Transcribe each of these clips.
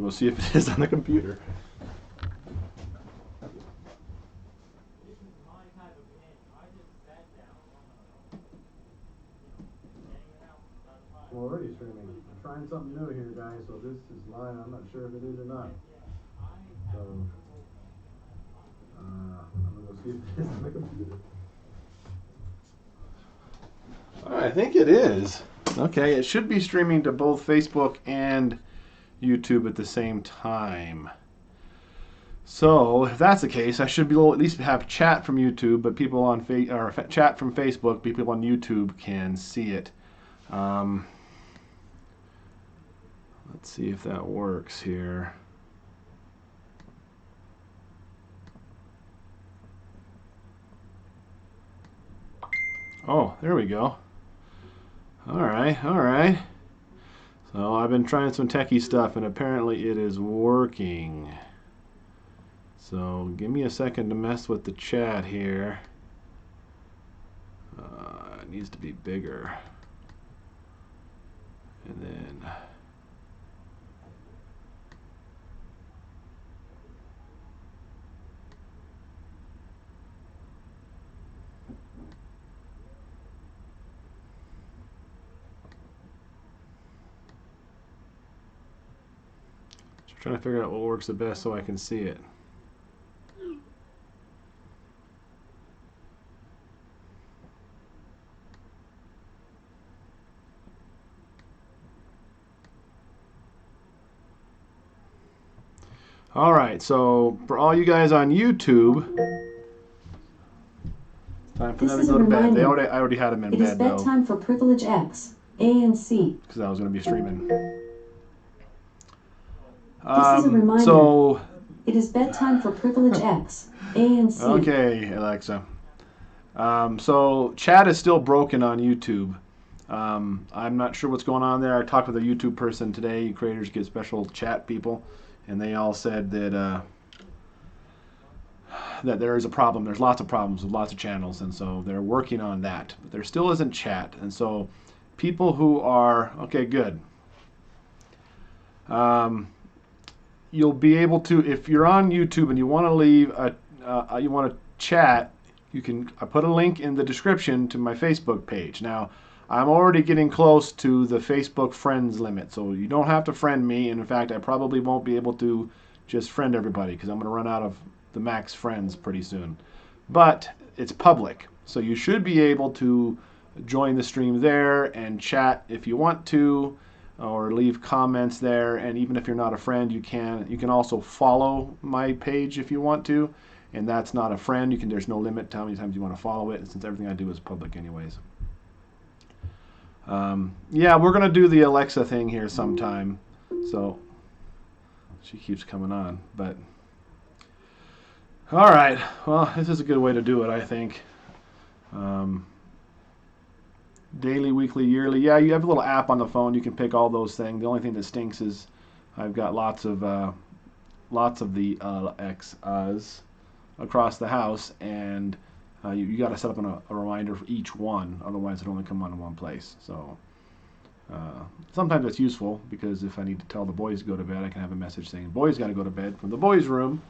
We'll see if it is on the computer. Already streaming. I'm trying something new here, guys, so this is live. I'm not sure if it is or not. So, I'm going to go see if it is on the computer. I think it is. Okay, it should be streaming to both Facebook and YouTube at the same time. So, if that's the case, I should be able to at least have chat from YouTube, but people on chat from Facebook, people on YouTube can see it. Let's see if that works here. Oh, there we go. All right. So I've been trying some techie stuff, and apparently it is working. So give me a second to mess with the chat here. It needs to be bigger. And then... trying to figure out what works the best so I can see it. All right, so for all you guys on YouTube, time for them to go to bed. I already had them in bed, though. It is bedtime for Privilege X, A and C. Because I was going to be streaming. This is a reminder. So it is bedtime for Privilege X, A and C. Okay, Alexa. So chat is still broken on YouTube. I'm not sure what's going on there. I talked with a YouTube person today. Creators get special chat people, and they all said that that there is a problem. There's lots of problems with lots of channels, and so they're working on that. But there still isn't chat, and so people who are okay, good. You'll be able to, if you're on YouTube and you want to leave you want to chat, you can. I put a link in the description to my Facebook page. Now, I'm already getting close to the Facebook friends limit, so you don't have to friend me. And in fact, I probably won't be able to just friend everybody because I'm going to run out of the max friends pretty soon. But it's public, so you should be able to join the stream there and chat if you want to, or leave comments there. And even if you're not a friend, you can also follow my page if you want to, and that's not a friend. There's no limit to how many times you want to follow it, since everything I do is public anyways. Yeah, we're gonna do the Alexa thing here sometime, so she keeps coming on. But all right, well, this is a good way to do it, I think. Daily, weekly, yearly. Yeah, you have a little app on the phone. You can pick all those things. The only thing that stinks is I've got lots of the Alexas across the house, and you got to set up a reminder for each one. Otherwise, it only come on in one place. So sometimes it's useful because if I need to tell the boys to go to bed, I can have a message saying boys got to go to bed from the boys' room,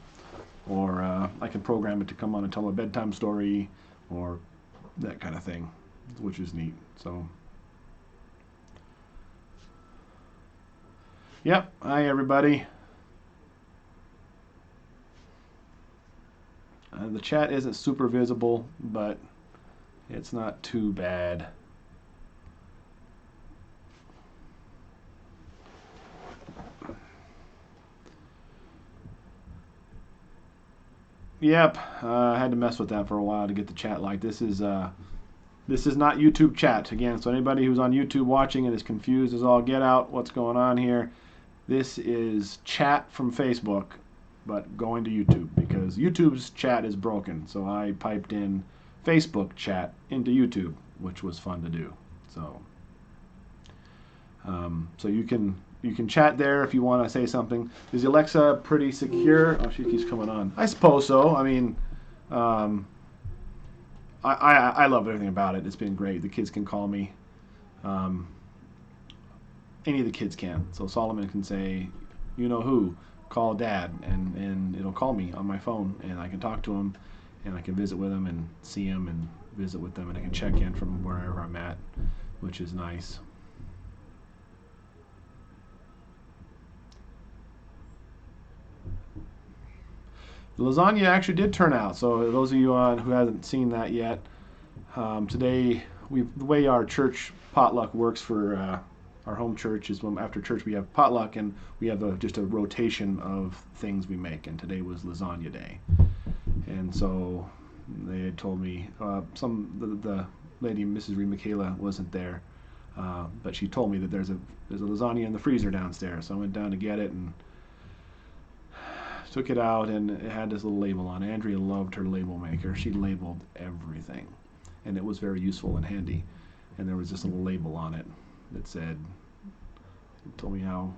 or I can program it to come on and tell a bedtime story or that kind of thing, which is neat. So, yep. Hi, everybody. The chat isn't super visible, but it's not too bad. Yep, I had to mess with that for a while to get the chat like this is not YouTube chat again. So anybody who's on YouTube watching and is confused as all get out, what's going on here? This is chat from Facebook, but going to YouTube because YouTube's chat is broken. So I piped in Facebook chat into YouTube, which was fun to do. So, so you can chat there if you want to say something. Is Alexa pretty secure? Oh, she keeps coming on. I suppose so. I mean, I love everything about it. It's been great. The kids can call me. Any of the kids can. So Solomon can say, you-know-who, call Dad, and it'll call me on my phone, and I can talk to him, and I can visit with him and see him and visit with them, and I can check in from wherever I'm at, which is nice. The lasagna actually did turn out. So those of you who haven't seen that yet, today the way our church potluck works for our home church is when after church we have potluck, and we have just a rotation of things we make. And today was lasagna day, and so they had told me the lady, Mrs. Reed Michaela, wasn't there, but she told me that there's a lasagna in the freezer downstairs. So I went down to get it and took it out, and it had this little label on. Andrea loved her label maker. She labeled everything, and it was very useful and handy. And there was this little label on it that said, told me how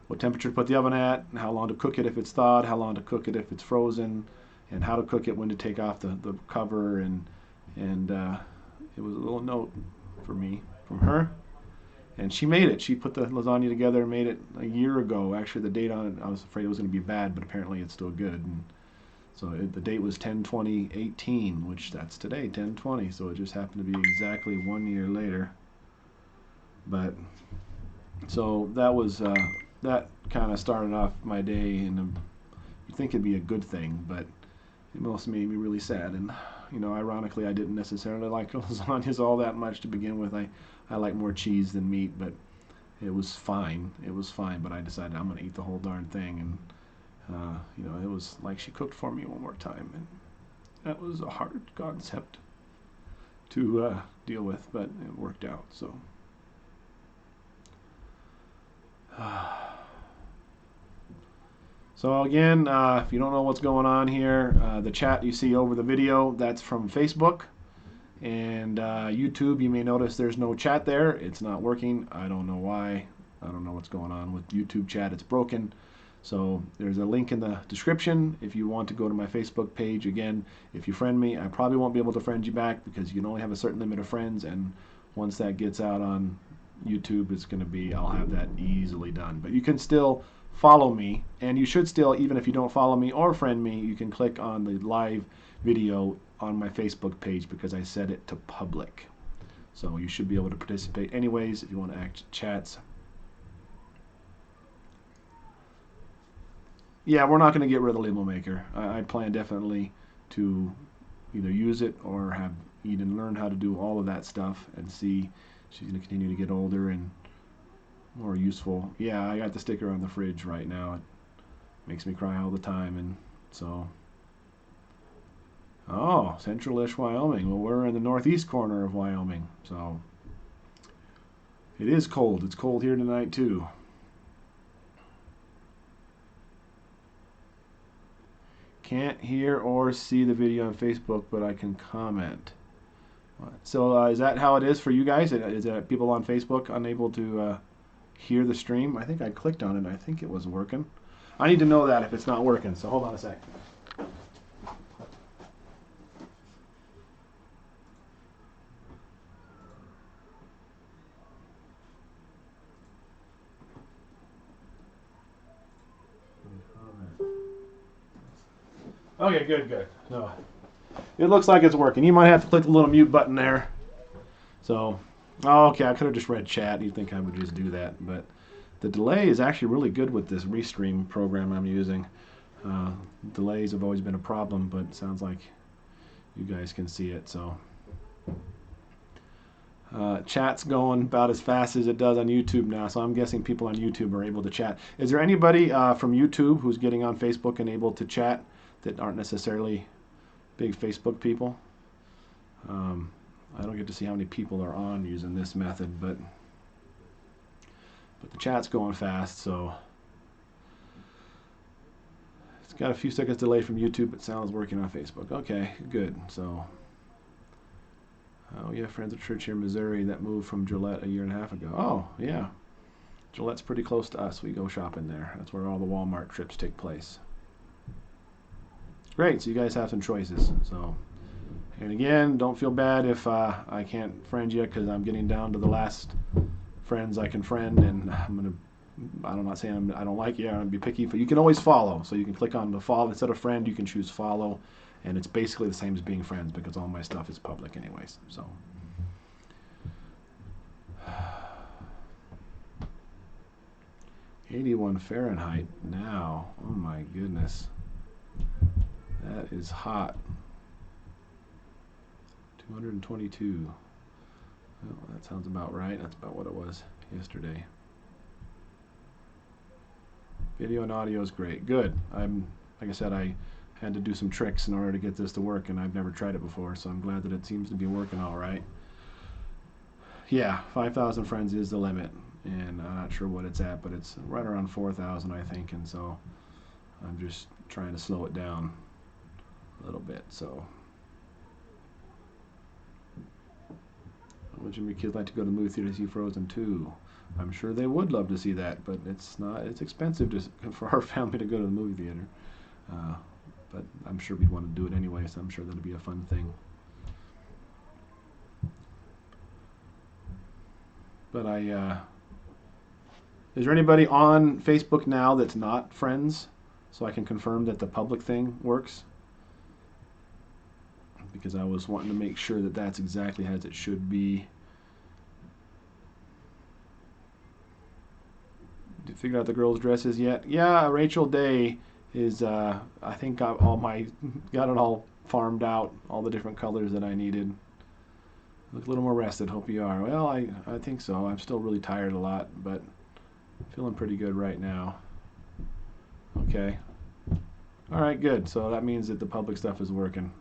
what temperature to put the oven at, and how long to cook it if it's thawed, how long to cook it if it's frozen, and how to cook it, when to take off the cover, and it was a little note for me from her. And she made it. She put the lasagna together and made it a year ago. Actually, the date on it, I was afraid it was going to be bad, but apparently it's still good. And so the date was 10/20/18, which that's today, 10/20. So it just happened to be exactly 1 year later. But so that was that kind of started off my day, and you'd think it'd be a good thing, but it mostly made me really sad. And ironically, I didn't necessarily like lasagnas all that much to begin with. I like more cheese than meat, but it was fine. It was fine, but I decided I'm going to eat the whole darn thing. And, it was like she cooked for me one more time. And that was a hard concept to deal with, but it worked out. So, so again, if you don't know what's going on here, the chat you see over the video, that's from Facebook. And YouTube, you may notice there's no chat there. It's not working. I don't know why. I don't know what's going on with YouTube chat. It's broken. So there's a link in the description if you want to go to my Facebook page. Again, if you friend me, I probably won't be able to friend you back because you can only have a certain limit of friends. And once that gets out on YouTube, it's going to be, I'll have that easily done. But you can still follow me. And you should still, even if you don't follow me or friend me, you can click on the live video on my Facebook page because I set it to public. So you should be able to participate anyways if you want to act chats. Yeah, we're not going to get rid of the label maker. I plan definitely to either use it or have Eden learn how to do all of that stuff and see. She's going to continue to get older and more useful. Yeah, I got the sticker on the fridge right now. It makes me cry all the time, and so. Oh, central-ish Wyoming. Well, we're in the northeast corner of Wyoming, so it is cold. It's cold here tonight, too. Can't hear or see the video on Facebook, but I can comment. So is that how it is for you guys? Is that people on Facebook unable to hear the stream? I think I clicked on it, and I think it was working. I need to know that if it's not working, so hold on a sec. Okay, good. No, it looks like it's working. You might have to click the little mute button there. So, okay, I could have just read chat. You'd think I would just do that, but the delay is actually really good with this Restream program I'm using. Delays have always been a problem, but it sounds like you guys can see it. So, chat's going about as fast as it does on YouTube now, so I'm guessing people on YouTube are able to chat. Is there anybody from YouTube who's getting on Facebook and able to chat that aren't necessarily big Facebook people? I don't get to see how many people are on using this method, but the chat's going fast, so it's got a few seconds delay from YouTube, but sounds working on Facebook. Okay, good. So, we have friends at church here in Missouri that moved from Gillette a year and a half ago. Oh, yeah. Gillette's pretty close to us. We go shopping there. That's where all the Walmart trips take place. Great, so you guys have some choices. So, and again, don't feel bad if I can't friend you because I'm getting down to the last friends I can friend, and I'm not saying I don't like you. I'm gonna be picky, but you can always follow. So you can click on the follow instead of friend. You can choose follow, and it's basically the same as being friends because all my stuff is public anyways. So. 81 Fahrenheit now. Oh my goodness. That is hot. 222. Well, that sounds about right. That's about what it was yesterday. Video and audio is great. Good. Like I said, I had to do some tricks in order to get this to work, and I've never tried it before, so I'm glad that it seems to be working all right. Yeah, 5,000 friends is the limit, and I'm not sure what it's at, but it's right around 4,000, I think, and so I'm just trying to slow it down a little bit. So, would your kids like to go to the movie theater to see Frozen 2? I'm sure they would love to see that, but it's expensive for our family to go to the movie theater. But I'm sure we'd want to do it anyway, so I'm sure that'll be a fun thing. But is there anybody on Facebook now that's not friends, so I can confirm that the public thing works? Because I was wanting to make sure that that's exactly as it should be. Did you figure out the girls' dresses yet? Yeah, Rachel Day is I think got it all farmed out, all the different colors that I needed. Look a little more rested. Hope you are. Well, I think so. I'm still really tired a lot, but feeling pretty good right now. Okay. All right, good. So that means that the public stuff is working.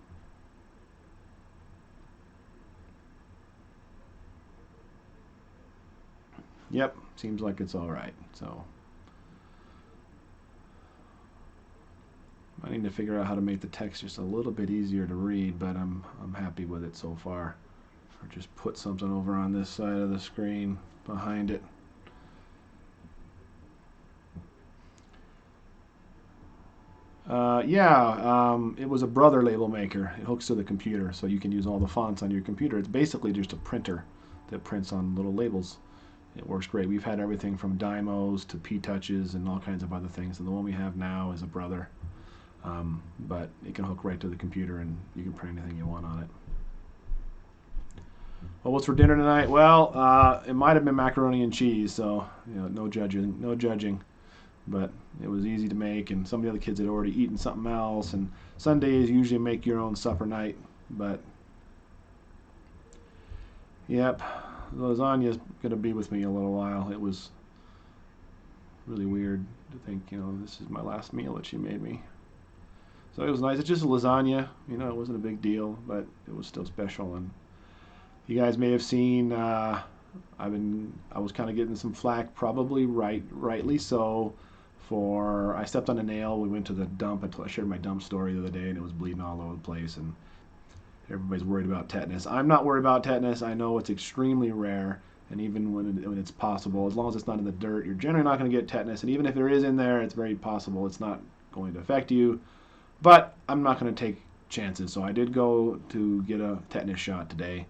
Yep, seems like it's all right. So I need to figure out how to make the text just a little bit easier to read, but I'm happy with it so far. Or just put something over on this side of the screen behind it. It was a Brother label maker. It hooks to the computer, so you can use all the fonts on your computer. It's basically just a printer that prints on little labels. It works great. We've had everything from Dymos to P-Touches and all kinds of other things. And the one we have now is a Brother. But it can hook right to the computer, and you can print anything you want on it. Well, what's for dinner tonight? Well, it might have been macaroni and cheese, so no judging. But it was easy to make, and some of the other kids had already eaten something else. And Sundays usually make your own supper night, but yep, lasagna's gonna be with me a little while. It was really weird to think, this is my last meal that she made me. So it was nice. It's just a lasagna, it wasn't a big deal, but it was still special. And you guys may have seen, I was kind of getting some flack, probably rightly so. I stepped on a nail. We went to the dump. I shared my dump story the other day, and it was bleeding all over the place. And everybody's worried about tetanus. I'm not worried about tetanus. I know it's extremely rare, and even when it's possible, as long as it's not in the dirt, you're generally not going to get tetanus. And even if there is in there, it's very possible it's not going to affect you. But I'm not going to take chances. So I did go to get a tetanus shot today.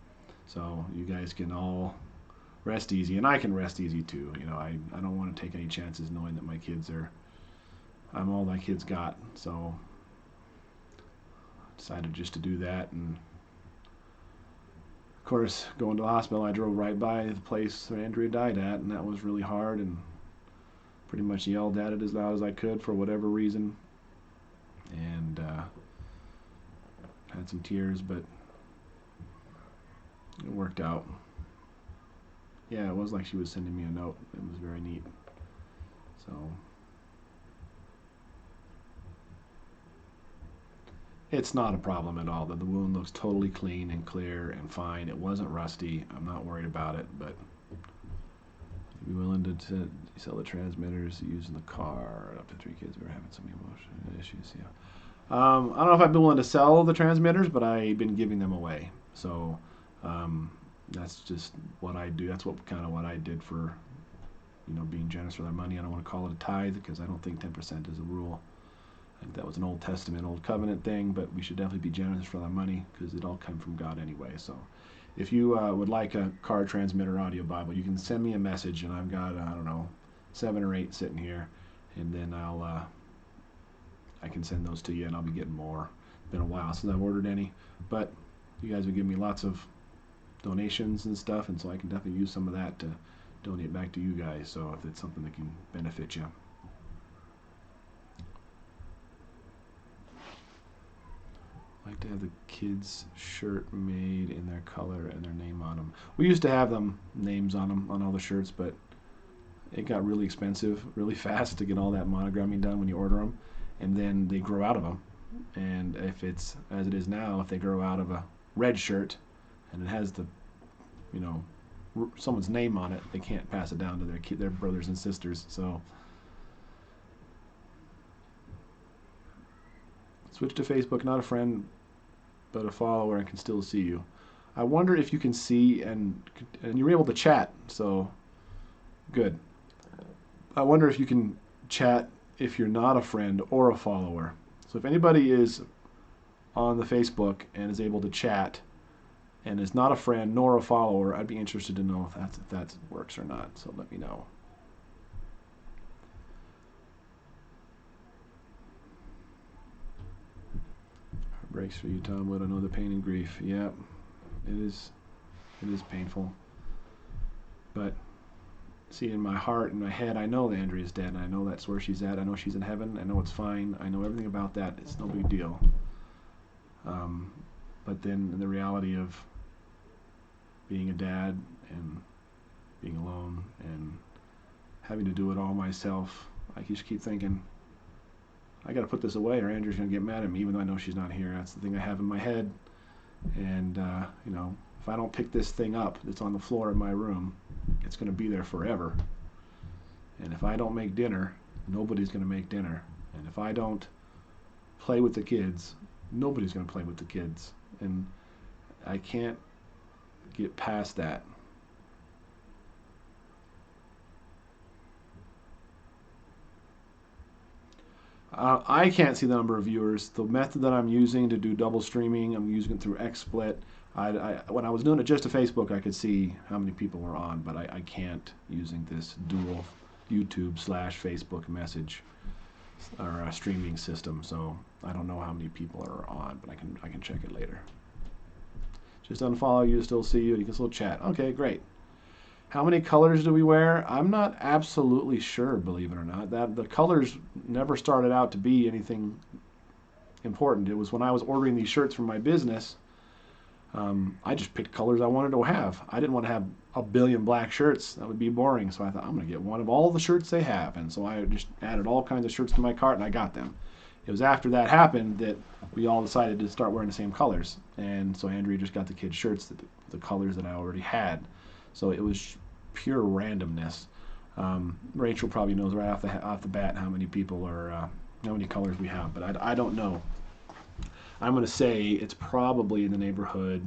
So you guys can all rest easy, and I can rest easy too. I don't want to take any chances knowing that my kids I'm all my kids got. So I decided just to do that. And of course, going to the hospital, I drove right by the place where Andrea died at, and that was really hard, and pretty much yelled at it as loud as I could for whatever reason, and had some tears, but it worked out. Yeah, it was like she was sending me a note. It was very neat. So it's not a problem at all. The wound looks totally clean and clear and fine. It wasn't rusty. I'm not worried about it, but be willing to sell the transmitters used in the car. Up to 3 kids were having some emotional issues. Yeah. I don't know if I've been willing to sell the transmitters, but I've been giving them away. So that's just what I do. That's what I did for, being generous with our money. I don't want to call it a tithe because I don't think 10% is a rule. I think that was an Old Testament, Old Covenant thing, but we should definitely be generous with our money because it all comes from God anyway. So if you would like a car transmitter audio Bible, you can send me a message, and I've got I don't know 7 or 8 sitting here, and then I can send those to you, and I'll be getting more. It's been a while since I've ordered any, but you guys would give me lots of donations and stuff, and so I can definitely use some of that to donate back to you guys. So if it's something that can benefit you. I like to have the kids' shirt made in their color and their name on them. We used to have them names on them on all the shirts, but it got really expensive really fast to get all that monogramming done when you order them, and then they grow out of them. And if it's as it is now, if they grow out of a red shirt and it has the, you know, someone's name on it, they can't pass it down to their brothers and sisters. So switch to Facebook, not a friend, but a follower, and can still see you. I wonder if you can see and you're able to chat. So good. I wonder if you can chat if you're not a friend or a follower. So if anybody is on the Facebook and is able to chat and is not a friend nor a follower, I'd be interested to know if that works or not. So let me know. Breaks for you, Tom. Wood. I know the pain and grief. Yeah, it is painful. But see, in my heart, in my head, I know that Andrea's dead, and I know that's where she's at. I know she's in heaven. I know it's fine. I know everything about that. It's no big deal. But then the reality of being a dad and being alone and having to do it all myself, I just keep thinking, I got to put this away, or Andrea's going to get mad at me, even though I know she's not here. That's the thing I have in my head. And, you know, if I don't pick this thing up that's on the floor in my room, it's going to be there forever. And if I don't make dinner, nobody's going to make dinner. And if I don't play with the kids, nobody's going to play with the kids. And I can't get past that. I can't see the number of viewers. The method that I'm using to do double streaming, I'm using it through XSplit. When I was doing it just to Facebook, I could see how many people were on, but I can't using this dual YouTube/Facebook message or streaming system. So I don't know how many people are on, but I can check it later. Just unfollow you, still see you. You can still chat. Okay, great. How many colors do we wear? I'm not absolutely sure, believe it or not. That the colors never started out to be anything important. It was when I was ordering these shirts for my business, I just picked colors I wanted to have. I didn't want to have a billion black shirts. That would be boring. So I thought, I'm going to get one of all the shirts they have. And so I just added all kinds of shirts to my cart, and I got them. It was after that happened that we all decided to start wearing the same colors. And so Andrea just got the kids' shirts, the colors that I already had. So it was pure randomness. Rachel probably knows right off the bat how many people are, how many colors we have, but I don't know. I'm going to say it's probably in the neighborhood.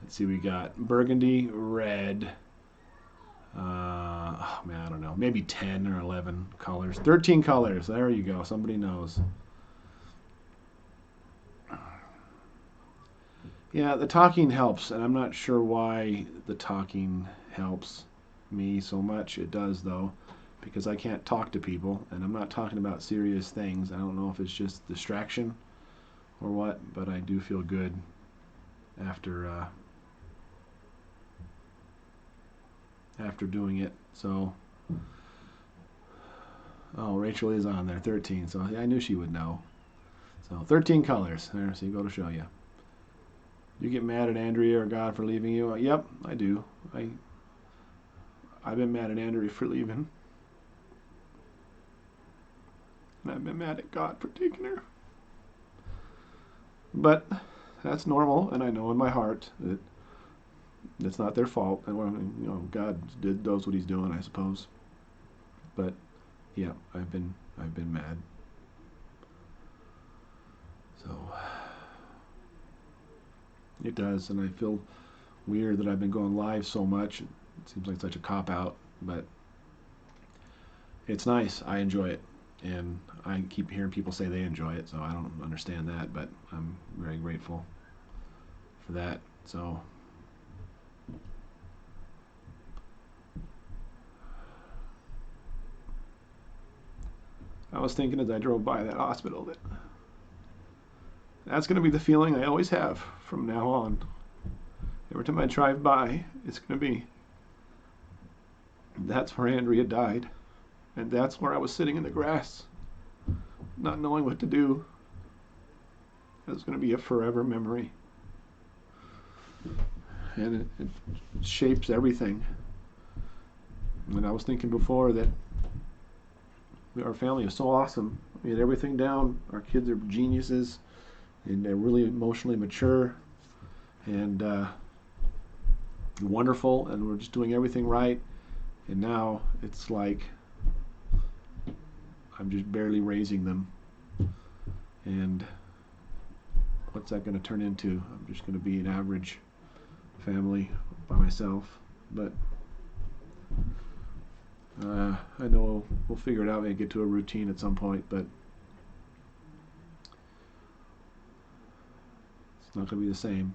Let's see, we got burgundy, red. Oh man, I don't know. Maybe 10 or 11 colors. 13 colors. There you go. Somebody knows. Yeah, the talking helps, and I'm not sure why the talking helps me so much. It does, though, because I can't talk to people, and I'm not talking about serious things. I don't know if it's just distraction or what, but I do feel good after doing it. So, oh, Rachel is on there, 13. So I knew she would know. So 13 colors. There, so you go to show you. You get mad at Andrea or God for leaving you? Yep, I do. I've been mad at Andrea for leaving. And I've been mad at God for taking her. But that's normal, and I know in my heart that it's not their fault. And you know, God does what He's doing, I suppose. But yeah, I've been mad. So it does, and I feel weird that I've been going live so much. It seems like such a cop-out, but it's nice. I enjoy it, and I keep hearing people say they enjoy it, so I don't understand that, but I'm very grateful for that. So was thinking as I drove by that hospital that that's going to be the feeling I always have from now on. Every time I drive by, it's going to be, that's where Andrea died. And that's where I was sitting in the grass, not knowing what to do. It's going to be a forever memory. And it shapes everything. And I was thinking before that our family is so awesome. We had everything down. Our kids are geniuses, and they're really emotionally mature and wonderful, and we're just doing everything right. And now it's like I'm just barely raising them. And what's that going to turn into? I'm just going to be an average family by myself. But I know we'll figure it out and get to a routine at some point, but it's not going to be the same.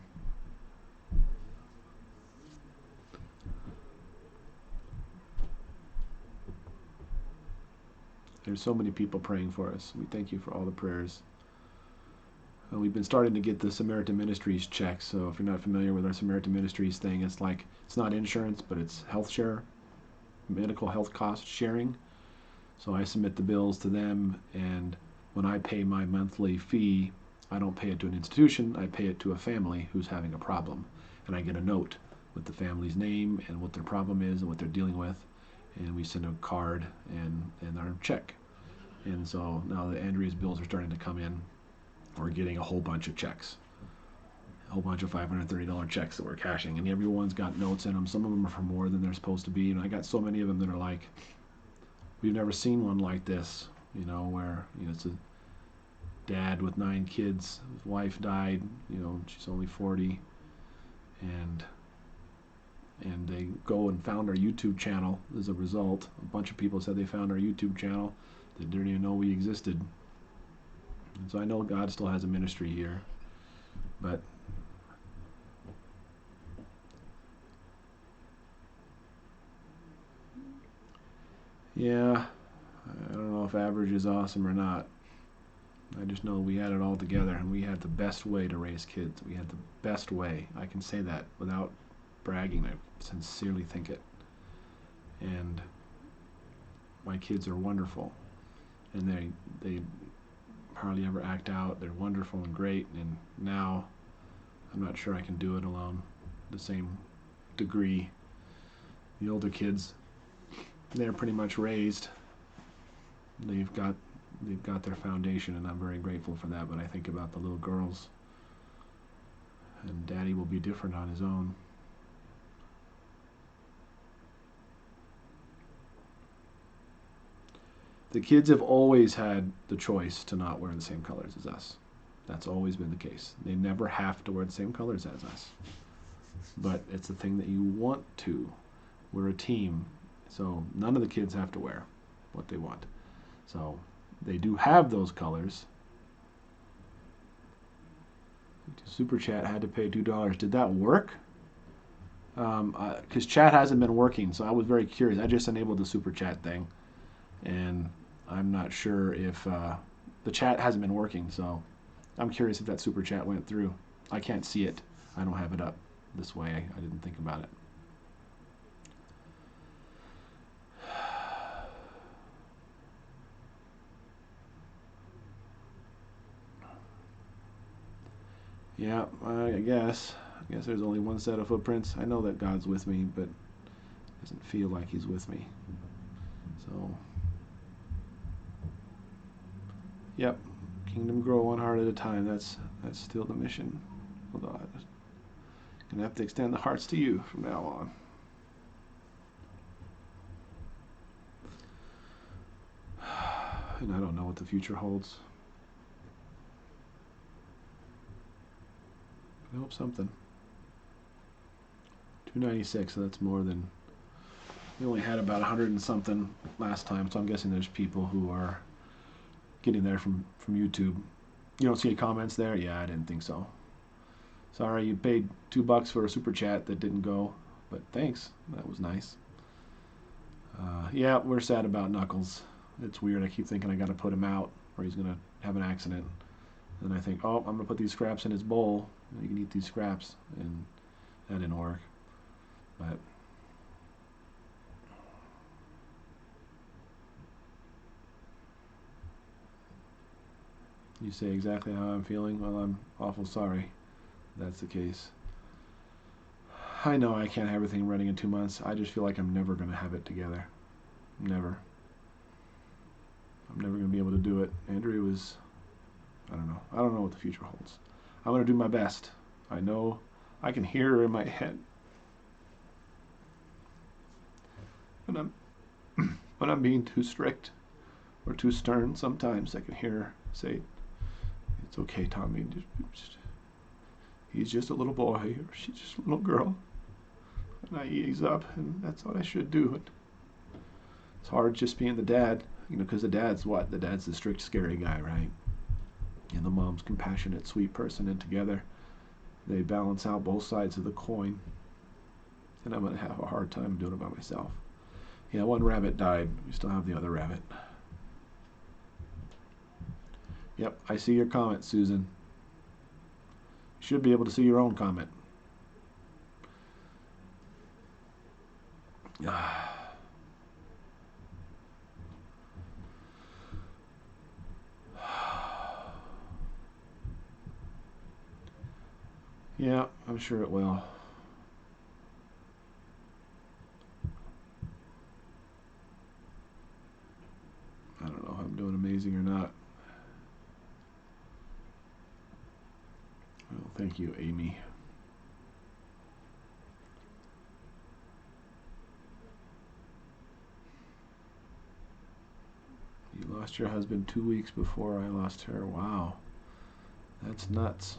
There's so many people praying for us. We thank you for all the prayers. We've been starting to get the Samaritan Ministries checks, so if you're not familiar with our Samaritan Ministries thing, it's like, it's not insurance, but it's health share, medical health cost sharing. So I submit the bills to them, and when I pay my monthly fee, I don't pay it to an institution, I pay it to a family who's having a problem. And I get a note with the family's name and what their problem is and what they're dealing with. And we send a card and our check. And so now that Andrea's bills are starting to come in, we're getting a whole bunch of checks. A whole bunch of $530 checks that we're cashing. And everyone's got notes in them. Some of them are for more than they're supposed to be. And I got so many of them that are like, we've never seen one like this. You know, where, you know, it's a dad with 9 kids. His wife died, you know, she's only 40. And they go and found our YouTube channel as a result. A bunch of people said they found our YouTube channel. They didn't even know we existed. And so I know God still has a ministry here, but yeah, I don't know if average is awesome or not. I just know we had it all together, and we had the best way to raise kids. We had the best way. I can say that without bragging. I sincerely think it. And my kids are wonderful, and they hardly ever act out. They're wonderful and great, and now I'm not sure I can do it alone the same degree. The older kids, they're pretty much raised. They've got their foundation, and I'm very grateful for that. But I think about the little girls, and Daddy will be different on his own. The kids have always had the choice to not wear the same colors as us. That's always been the case. They never have to wear the same colors as us. But it's the thing that you want to. We're a team. So none of the kids have to wear what they want. So they do have those colors. Super Chat had to pay $2. Did that work? Because chat hasn't been working, so I was very curious. I just enabled the Super Chat thing, and I'm not sure if the chat hasn't been working, so I'm curious if that Super Chat went through. I can't see it. I don't have it up this way. I didn't think about it. Yeah, I guess there's only one set of footprints. I know that God's with me, but it doesn't feel like he's with me. So, yep, kingdom grow one heart at a time. That's still the mission. Hold on, I'm gonna have to extend the hearts to you from now on. And I don't know what the future holds. I hope something. 296, so that's more than, we only had about 100 and something last time, so I'm guessing there's people who are getting there from YouTube. You don't see any comments there? Yeah, I didn't think so. Sorry, you paid $2 for a Super Chat that didn't go, but thanks. That was nice. Yeah, we're sad about Knuckles. It's weird. I keep thinking I got to put him out or he's going to have an accident. And I think, oh, I'm going to put these scraps in his bowl. You can eat these scraps. And that didn't work. But you say exactly how I'm feeling. Well, I'm awful sorry that's the case. I know I can't have everything running in 2 months. I just feel like I'm never going to have it together. Never. I'm never going to be able to do it. Andrea was, I don't know. I don't know what the future holds. I'm going to do my best. I know I can hear her in my head. When I'm being too strict or too stern, sometimes I can hear her say, "It's okay, Tommy. He's just a little boy, or she's just a little girl." And I ease up, and that's what I should do. It's hard just being the dad, because the dad's what? The dad's the strict, scary guy, right? And the mom's compassionate, sweet person, and together they balance out both sides of the coin. And I'm going to have a hard time doing it by myself. Yeah, one rabbit died. We still have the other rabbit. Yep, I see your comment, Susan. You should be able to see your own comment. Yeah, I'm sure it will. I don't know if I'm doing amazing or not. Well, thank you, Amy. You lost your husband 2 weeks before I lost her. Wow. That's nuts.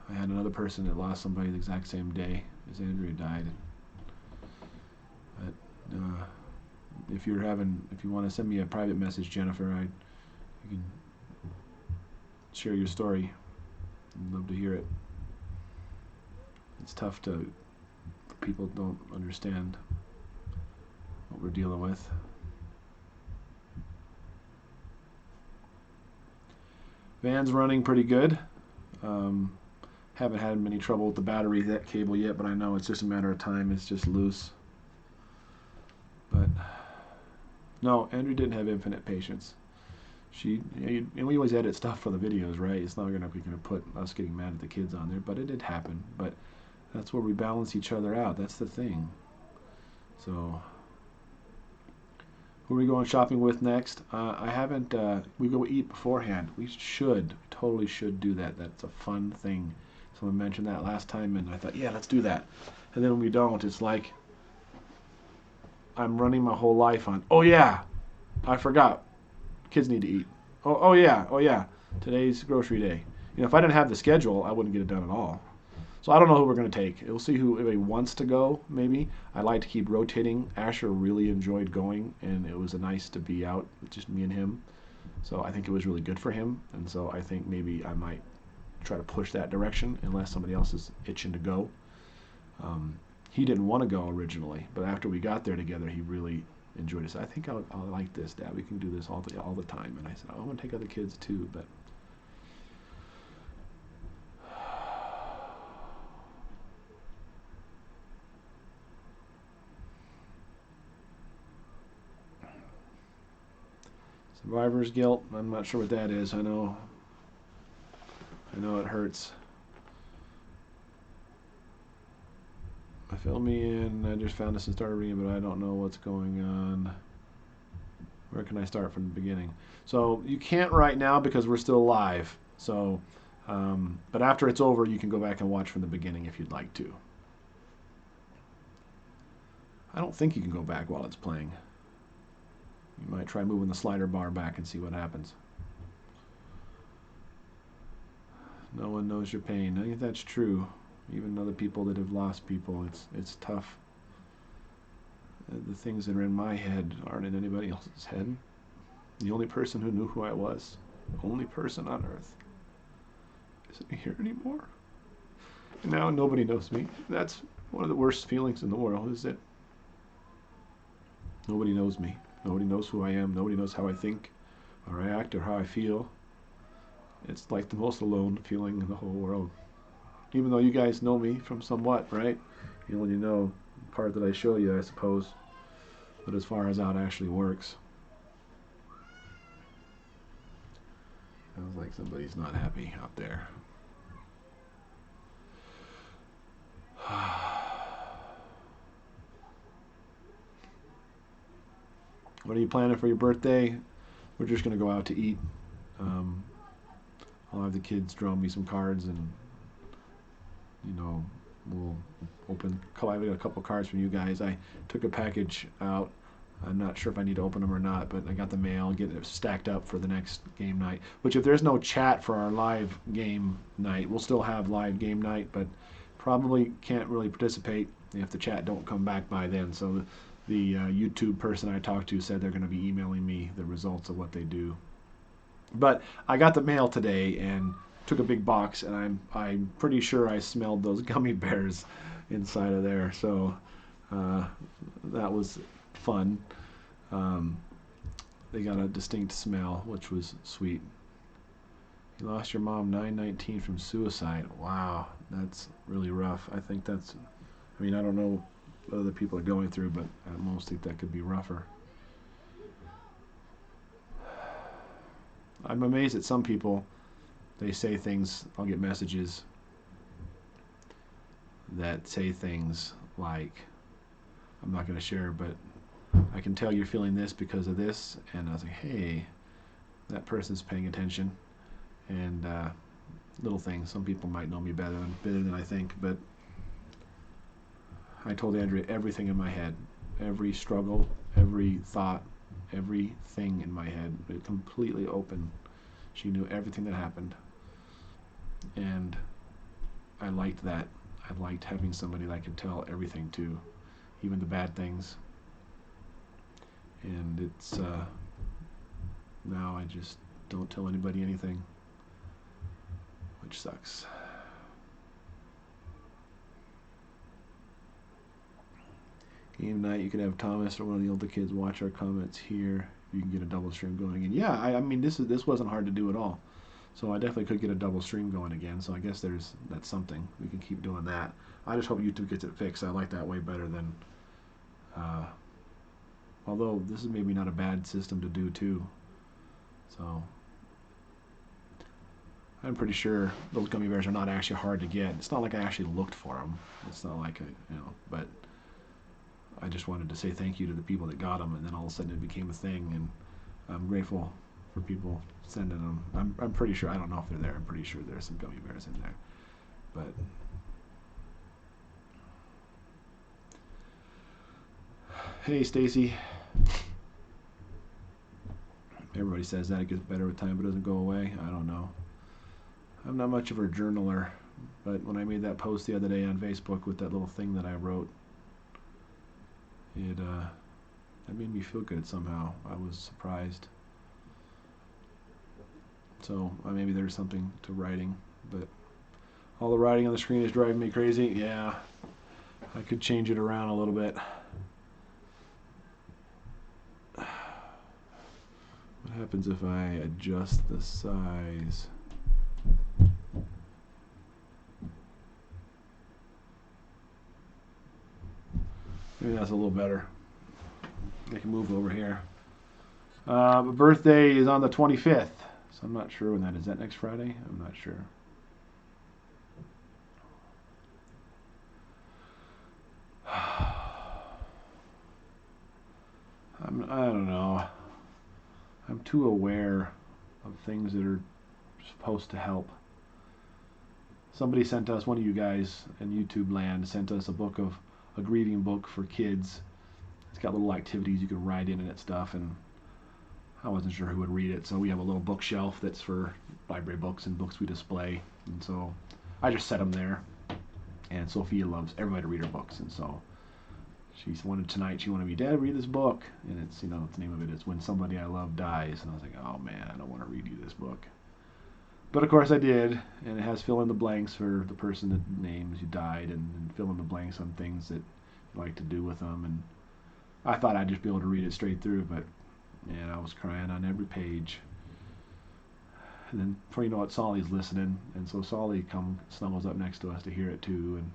I had another person that lost somebody the exact same day as Andrea died. But if you want to send me a private message, Jennifer, you can share your story. I'd love to hear it. It's tough for people don't understand what we're dealing with. Van's running pretty good. Haven't had many trouble with the battery that cable yet, but I know it's just a matter of time. It's just loose. But no, Andrea didn't have infinite patience. And we always edit stuff for the videos, right? It's not gonna put us getting mad at the kids on there, but it did happen. But that's where we balance each other out. That's the thing. So who are we going shopping with next? I haven't. We go eat beforehand. We totally should do that. That's a fun thing. Someone mentioned that last time, and I thought, yeah, let's do that. And then when we don't, it's like I'm running my whole life on, oh yeah, I forgot. Kids need to eat. Oh yeah. Today's grocery day. If I didn't have the schedule, I wouldn't get it done at all. So I don't know who we're going to take. We'll see who everybody wants to go, maybe. I like to keep rotating. Asher really enjoyed going, and it was nice to be out with just me and him. So I think it was really good for him, and so I think maybe I might try to push that direction unless somebody else is itching to go. He didn't want to go originally, but after we got there together, he really enjoyed it. So I think I'll like this, Dad. We can do this all the time. And I said, I want to take other kids too, but survivor's guilt. I'm not sure what that is. I know it hurts. Fill me in. I just found this and started reading, but I don't know what's going on. Where can I start from the beginning? So you can't right now because we're still live. So, but after it's over, you can go back and watch from the beginning if you'd like to. I don't think you can go back while it's playing. You might try moving the slider bar back and see what happens. No one knows your pain. I think that's true. Even other people that have lost people, it's tough. The things that are in my head aren't in anybody else's head. The only person who knew who I was, the only person on earth, isn't here anymore. And now nobody knows me. That's one of the worst feelings in the world, is that nobody knows me. Nobody knows who I am. Nobody knows how I think or I act or how I feel. It's like the most alone feeling in the whole world. Even though you guys know me from somewhat, right? You only know the part that I show you, I suppose. But as far as how it actually works, sounds like somebody's not happy out there. What are you planning for your birthday? We're just going to go out to eat. I'll have the kids draw me some cards, and we'll collect a couple cards from you guys. I took a package out. I'm not sure if I need to open them or not, but I got the mail, get it stacked up for the next game night. Which, if there's no chat for our live game night, we'll still have live game night, but probably can't really participate if the chat don't come back by then. So the YouTube person I talked to said they're going to be emailing me the results of what they do. But I got the mail today and took a big box, and I'm pretty sure I smelled those gummy bears inside of there. So that was fun. They got a distinct smell, which was sweet. You lost your mom 9/19 from suicide. Wow, that's really rough. I think that's, I don't know what other people are going through, but I most think that could be rougher. I'm amazed at some people. They say things, I'll get messages that say things like, I'm not going to share, but I can tell you're feeling this because of this. And I was like, hey, that person's paying attention. And little things. Some people might know me better than I think, but I told Andrea everything in my head, every struggle, every thought, everything in my head, completely open. She knew everything that happened, and I liked that. I liked having somebody that I could tell everything to, even the bad things. And it's now I just don't tell anybody anything, which sucks. Game night, you could have Thomas or one of the older kids watch our comments here. You can get a double stream going. And yeah, I mean this wasn't hard to do at all. So I definitely could get a double stream going again. So I guess that's something. We can keep doing that. I just hope YouTube gets it fixed. I like that way better than although this is maybe not a bad system to do too. So I'm pretty sure those gummy bears are not actually hard to get. It's not like I actually looked for them. It's not like but I just wanted to say thank you to the people that got them, and then all of a sudden it became a thing, and I'm grateful for people sending them. I'm pretty sure, I don't know if they're there, I'm pretty sure there's some gummy bears in there. But hey, Stacy. Everybody says that it gets better with time, but doesn't go away. I don't know. I'm not much of a journaler, but when I made that post the other day on Facebook with that little thing that I wrote, that made me feel good somehow. I was surprised. So maybe there's something to writing, but all the writing on the screen is driving me crazy. Yeah, I could change it around a little bit. What happens if I adjust the size? Maybe that's a little better. I can move over here. My birthday is on the 25th, so I'm not sure when that is. Is that next Friday? I'm not sure. I don't know. I'm too aware of things that are supposed to help. Somebody sent us, one of you guys in YouTube land, sent us a grieving book for kids. It's got little activities you can write in it stuff, and I wasn't sure who would read it, so we have a little bookshelf that's for library books and books we display, and so I just set them there. And Sophia loves everybody to read her books, and so she wanted me, Dad, read this book, and it's, the name of it is When Somebody I Love Dies, and I was like, oh man, I don't want to read you this book. But of course I did, and it has fill in the blanks for the person that names who died, and fill in the blanks on things that you like to do with them, and I thought I'd just be able to read it straight through, but and I was crying on every page. And then before you know it, Solly's listening, and so Solly snuggles up next to us to hear it too. And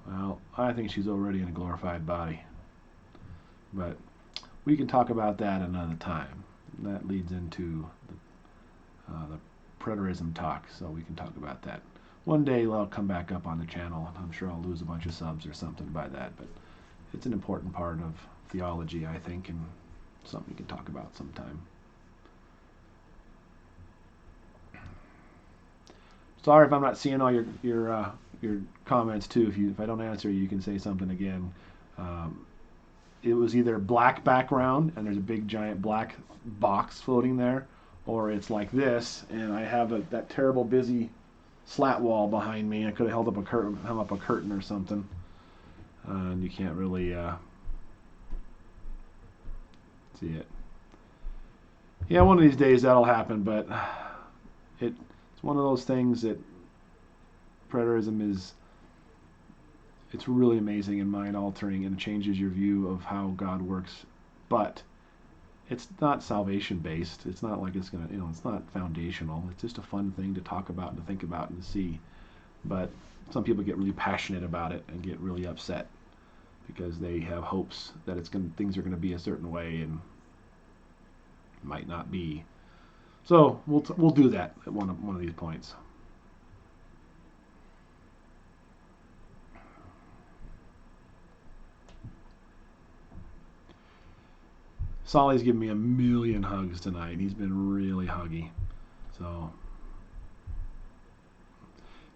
well, I think she's already in a glorified body, but we can talk about that another time. That leads into the preterism talk, so we can talk about that. One day I'll come back up on the channel, and I'm sure I'll lose a bunch of subs or something by that, but it's an important part of theology, I think, and something we can talk about sometime. Sorry if I'm not seeing all your comments too. If I don't answer you can say something again. It was either black background and there's a big giant black box floating there, or it's like this, and I have that terrible busy slat wall behind me. I could have held up a curtain or something, and you can't really see it. Yeah, one of these days that'll happen, but it's one of those things that preterism is. It's really amazing and mind altering, and it changes your view of how God works, but it's not salvation based. It's not like it's gonna, it's not foundational. It's just a fun thing to talk about and to think about and to see. But some people get really passionate about it and get really upset because they have hopes that things are gonna be a certain way, and it might not be. So we'll do that at one of these points. Solly's given me a million hugs tonight. He's been really huggy. So,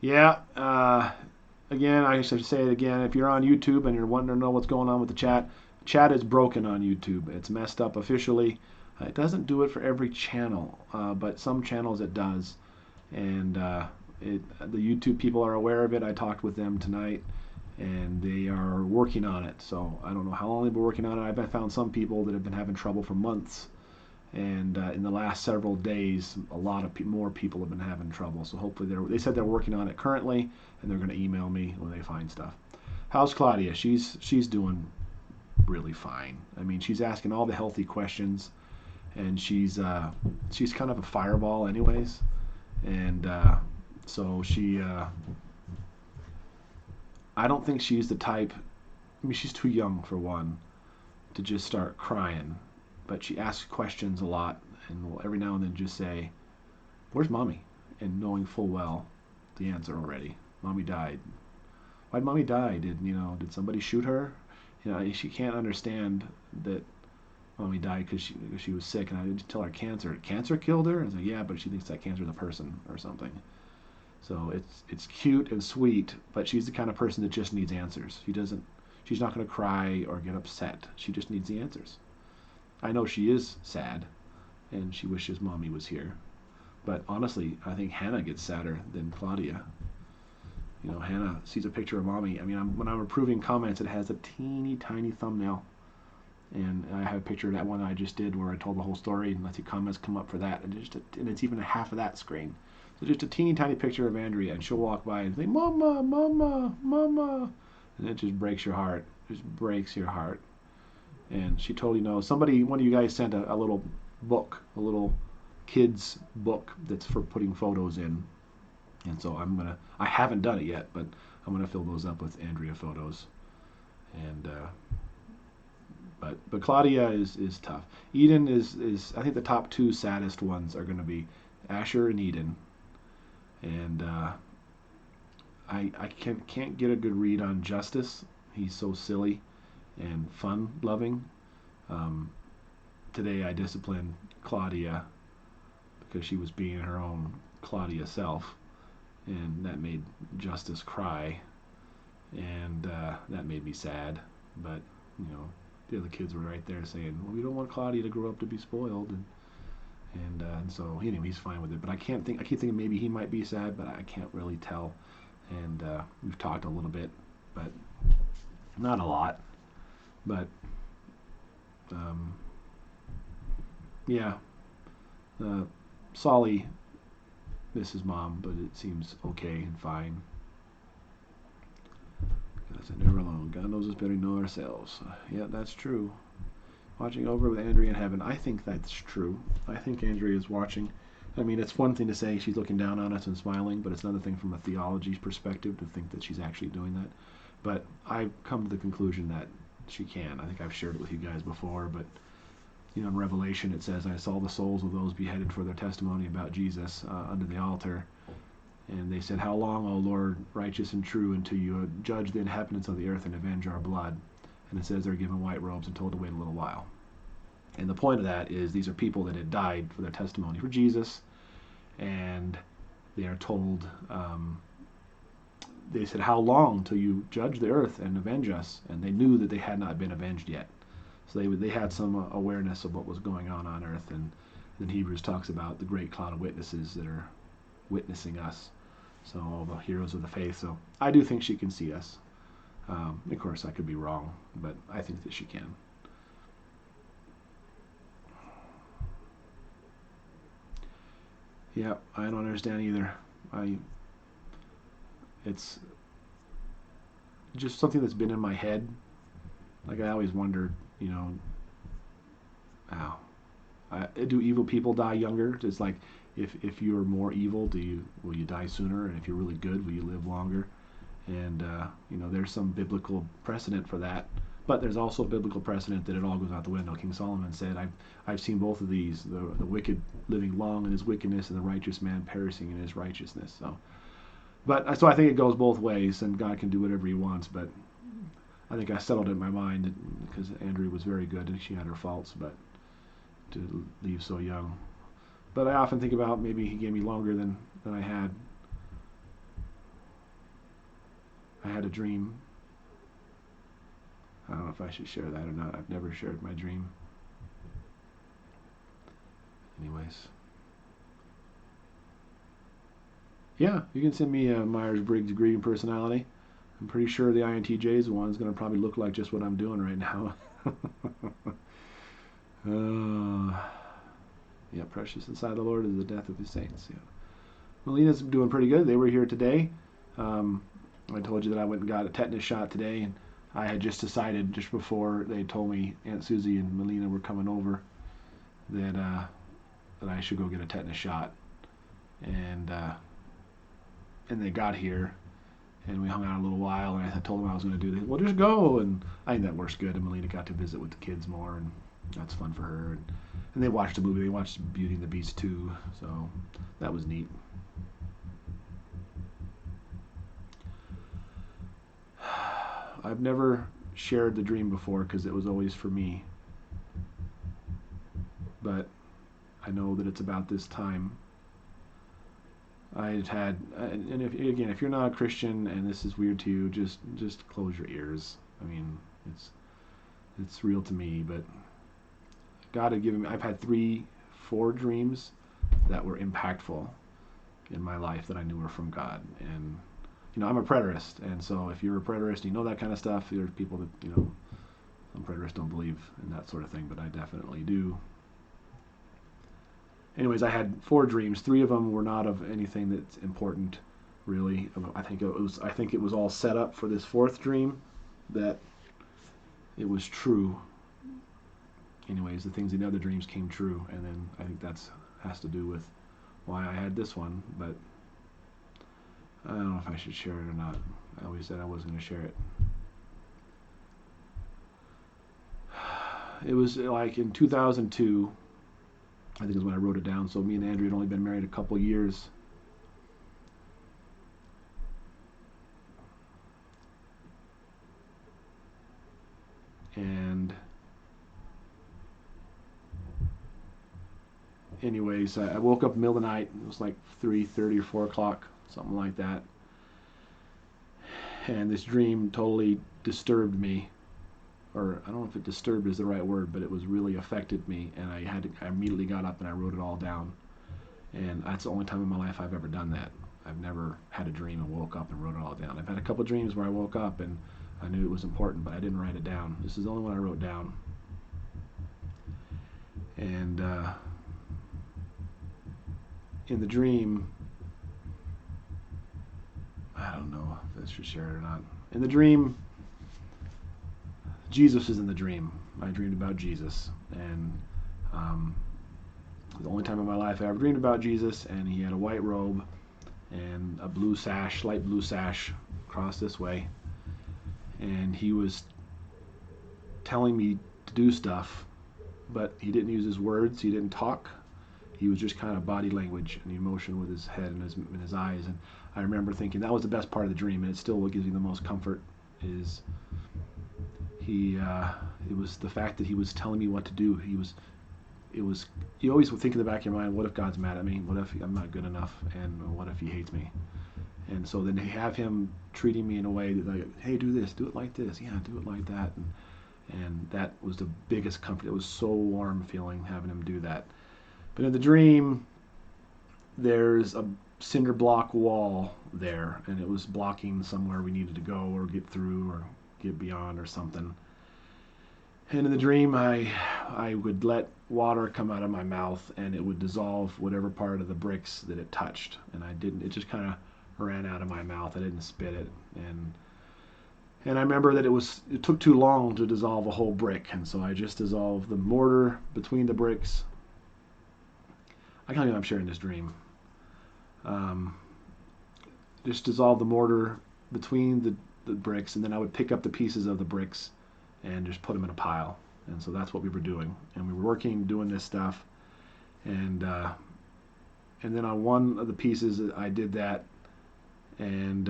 yeah. Again, I should say it again. If you're on YouTube and you're wanting to know what's going on with the chat is broken on YouTube. It's messed up officially. It doesn't do it for every channel, but some channels it does. And the YouTube people are aware of it. I talked with them tonight, and they are working on it. So I don't know how long they've been working on it. I've found some people that have been having trouble for months, and in the last several days, a lot of more people have been having trouble. So hopefully they said they're working on it currently, and they're going to email me when they find stuff. How's Claudia? She's doing really fine. I mean, she's asking all the healthy questions, and she's kind of a fireball anyways, and so she. I don't think she's the type. I mean, she's too young for one to just start crying, but she asks questions a lot, and will every now and then just say, "Where's mommy?" And knowing full well the answer already. Mommy died. Why'd mommy die? Did somebody shoot her? She can't understand that mommy died because she was sick, and I didn't tell her cancer. Cancer killed her? I was like, yeah, but she thinks that cancer is a person or something. So it's cute and sweet, but she's the kind of person that just needs answers. She's not going to cry or get upset. She just needs the answers. I know she is sad, and she wishes mommy was here. But honestly, I think Hannah gets sadder than Claudia. Hannah sees a picture of mommy. I mean, when I'm approving comments, it has a teeny tiny thumbnail, and I have a picture of that one I just did where I told the whole story, and let's see comments come up for that, and it's even a half of that screen. So just a teeny tiny picture of Andrea, and she'll walk by and say, "Mama, Mama, Mama," and it just breaks your heart. Just breaks your heart. And she totally knows. One of you guys sent a little book, a little kids book that's for putting photos in, and so I haven't done it yet, but I'm gonna fill those up with Andrea photos. And but Claudia is tough. Eden is I think the top two saddest ones are gonna be Asher and Eden. And I can't get a good read on Justus. He's so silly and fun-loving. Today I disciplined Claudia because she was being her own Claudia self, and that made Justus cry, and that made me sad. But the other kids were right there saying, "Well, we don't want Claudia to grow up to be spoiled," and so anyway, he's fine with it. But I keep thinking maybe he might be sad, but I can't really tell. And we've talked a little bit, but not a lot. But yeah, Solly misses mom, but it seems okay and fine. Said never alone. God knows us better than we know ourselves. Yeah, that's true. Watching over with Andrea in heaven. I think that's true. I think Andrea is watching. I mean, it's one thing to say she's looking down on us and smiling, but it's another thing from a theology perspective to think that she's actually doing that. But I've come to the conclusion that she can. I think I've shared it with you guys before, but in Revelation it says, I saw the souls of those beheaded for their testimony about Jesus under the altar. And they said, how long, O Lord, righteous and true, until you judge the inhabitants of the earth and avenge our blood? And it says they're given white robes and told to wait a little while. And the point of that is these are people that had died for their testimony for Jesus, and they are told, they said, how long till you judge the earth and avenge us? And they knew that they had not been avenged yet. So they had some awareness of what was going on earth. And then Hebrews talks about the great cloud of witnesses that are witnessing us. So all the heroes of the faith. So I do think she can see us. Of course, I could be wrong, but I think that she can. Yeah, I don't understand either. It's just something that's been in my head. Like I always wondered, how do evil people die younger? It's like if you're more evil, will you die sooner? And if you're really good, will you live longer? And there's some biblical precedent for that. But there's also biblical precedent that it all goes out the window. King Solomon said, I've seen both of these, the wicked living long in his wickedness and the righteous man perishing in his righteousness. So I think it goes both ways, and God can do whatever he wants. But I think I settled it in my mind because Andrea was very good and she had her faults, but to leave so young. But I often think about maybe he gave me longer than I had. I had a dream. I don't know if I should share that or not. I've never shared my dream. Anyways. Yeah, you can send me a Myers-Briggs grieving personality. I'm pretty sure the INTJ's one is going to probably look like just what I'm doing right now. Yeah, precious inside the Lord is the death of his saints. Yeah. Melina's doing pretty good. They were here today. I told you that I went and got a tetanus shot today, and I had just decided just before they told me Aunt Susie and Melina were coming over that I should go get a tetanus shot. And they got here, and we hung out a little while, and I told them I was going to do this. Well, just go, and I think that works good. And Melina got to visit with the kids more, and that's fun for her. And they watched a movie. They watched Beauty and the Beast 2, so that was neat. I've never shared the dream before because it was always for me. But I know that it's about this time. I had, and if you're not a Christian and this is weird to you, just close your ears. I mean, it's real to me, but God had given me. I've had 4 dreams that were impactful in my life that I knew were from God. And I'm a preterist, and so if you're a preterist, you know that kind of stuff. There's people that some preterists don't believe in that sort of thing, but I definitely do. Anyways, I had 4 dreams. 3 of them were not of anything that's important, really. I think it was all set up for this 4th dream, that it was true. Anyways, the things in the other dreams came true, and then I think that's has to do with why I had this one. But I don't know if I should share it or not. I always said I wasn't going to share it. It was like in 2002. I think is when I wrote it down. So me and Andrea had only been married a couple years. And anyways, I woke up in the middle of the night. It was like 3:30 or 4 o'clock, something like that. And this dream totally disturbed me. Or I don't know if it disturbed is the right word, but it was really affected me. And I immediately got up and I wrote it all down. And that's the only time in my life I've ever done that. I've never had a dream and woke up and wrote it all down. I've had a couple dreams where I woke up and I knew it was important, but I didn't write it down. This is the only one I wrote down. And in the dream, I don't know if I should share it or not. In the dream, Jesus is in the dream. I dreamed about Jesus, and the only time in my life I ever dreamed about Jesus. And he had a white robe and a blue sash, light blue sash, across this way, and he was telling me to do stuff, but he didn't use his words. He didn't talk. He was just kind of body language and emotion with his head and his eyes. And I remember thinking that was the best part of the dream, and it still what gives me the most comfort is it was the fact that he was telling me what to do. You always would think in the back of your mind, what if God's mad at me? What if I'm not good enough? And what if he hates me? And so then to have him treating me in a way that, like, hey, do this, do it like this, yeah, do it like that, and that was the biggest comfort. It was so warm feeling having him do that. But in the dream, there's a cinder block wall there, and it was blocking somewhere we needed to go or get through or get beyond or something. And in the dream, I would let water come out of my mouth, and it would dissolve whatever part of the bricks that it touched. And I didn't. It just kind of ran out of my mouth. I didn't spit it. And I remember that it took too long to dissolve a whole brick, and so I just dissolved the mortar between the bricks. I can't believe I'm sharing this dream. Just dissolve the mortar between the bricks, and then I would pick up the pieces of the bricks and just put them in a pile. And so that's what we were doing. And we were working, doing this stuff. And then on one of the pieces, I did that, and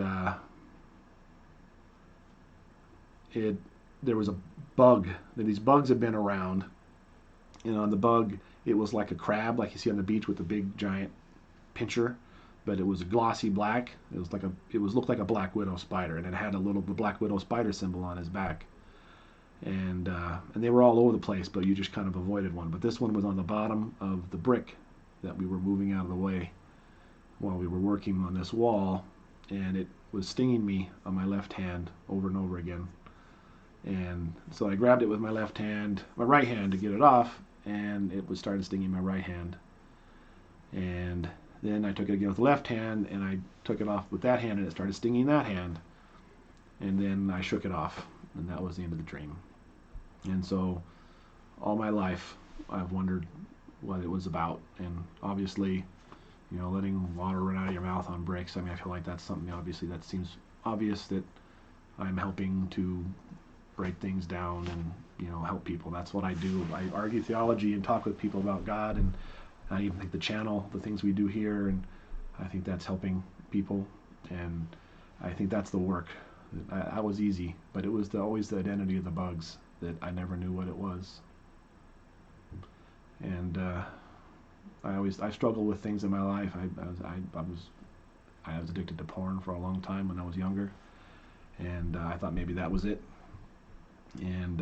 there was a bug. These bugs had been around, and on the bug, it was like a crab, like you see on the beach with the big giant pincher, but it was glossy black. It looked like a black widow spider, and it had the black widow spider symbol on his back. And they were all over the place, but you just kind of avoided one. But this one was on the bottom of the brick that we were moving out of the way while we were working on this wall, and it was stinging me on my left hand over and over again. And so I grabbed it with my right hand to get it off, and it was started stinging my right hand. And then I took it again with the left hand, and I took it off with that hand, and it started stinging that hand. And then I shook it off, and that was the end of the dream. And so all my life I've wondered what it was about. And obviously, letting water run out of your mouth on bricks, I mean, I feel like that's something obviously that seems obvious that I'm helping to break things down and help people. That's what I do. I argue theology and talk with people about God, and I even think the things we do here, and I think that's helping people, and I think that's the work. That was easy, but it was always the identity of the bugs that I never knew what it was. And I struggled with things in my life. I was addicted to porn for a long time when I was younger, and I thought maybe that was it. And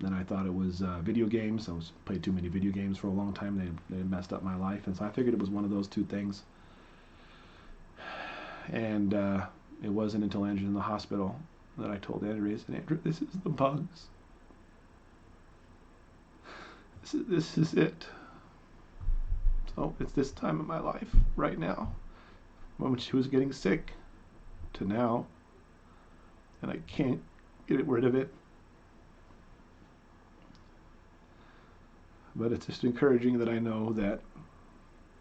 then I thought it was video games. I played too many video games for a long time. They messed up my life, and so I figured it was one of those two things. And it wasn't until Andrea's in the hospital that I told Andrea, Andrea, this is the bugs. This is it. So it's this time in my life right now, when she was getting sick, to now, and I can't get rid of it. But it's just encouraging that I know that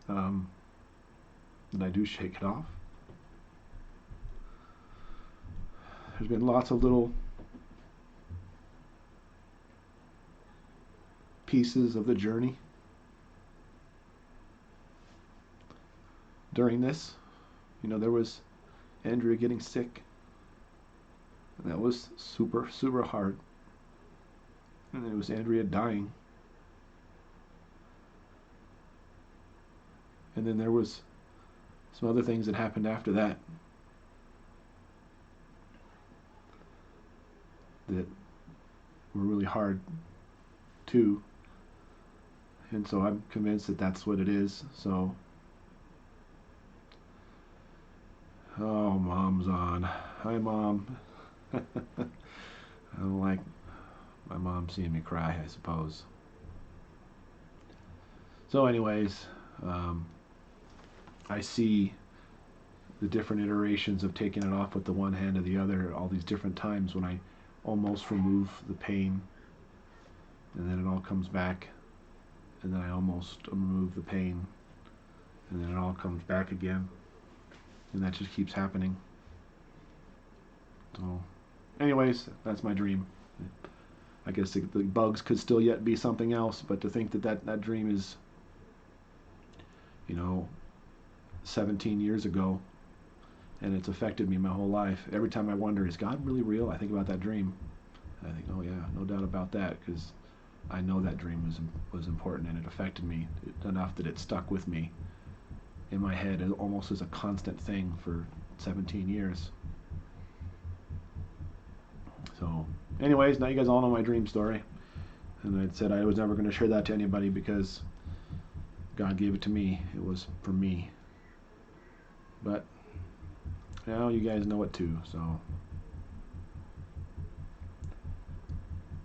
I do shake it off. There's been lots of little pieces of the journey during this. There was Andrea getting sick, and that was super, super hard. And then it was Andrea dying. And then there was some other things that happened after that were really hard too. And so I'm convinced that that's what it is. So, oh, Mom's on. Hi, Mom. I don't like my mom seeing me cry, I suppose. So anyways, I see the different iterations of taking it off with the one hand or the other, all these different times when I almost remove the pain, and then it all comes back, and then I almost remove the pain, and then it all comes back again, and that just keeps happening. So, anyways, that's my dream. I guess the bugs could still yet be something else, but to think that dream is, 17 years ago, and it's affected me my whole life. Every time I wonder, is God really real? I think about that dream. I think, oh yeah, no doubt about that, because I know that dream was important, and it affected me enough that it stuck with me in my head almost as a constant thing for 17 years. So, anyways, now you guys all know my dream story, and I said I was never going to share that to anybody because God gave it to me. It was for me. But now you guys know it too, so.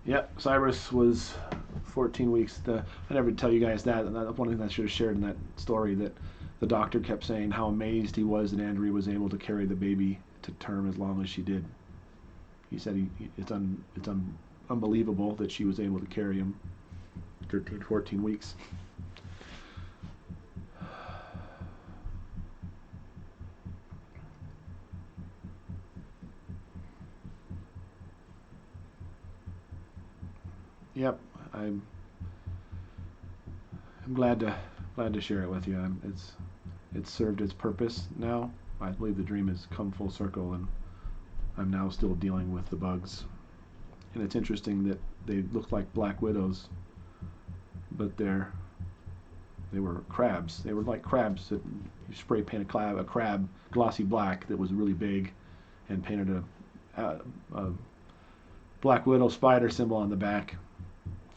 Yep, Cyrus was 14 weeks. I never tell you guys that. And that's one thing I should have shared in that story, that the doctor kept saying how amazed he was that Andrea was able to carry the baby to term as long as she did. He said it's unbelievable that she was able to carry him 13, 14 weeks. Yep, I'm glad to share it with you. It's served its purpose now. I believe the dream has come full circle, and I'm now still dealing with the bugs. And it's interesting that they look like black widows, but they were crabs. They were like crabs that you spray paint a crab glossy black that was really big, and painted a black widow spider symbol on the back.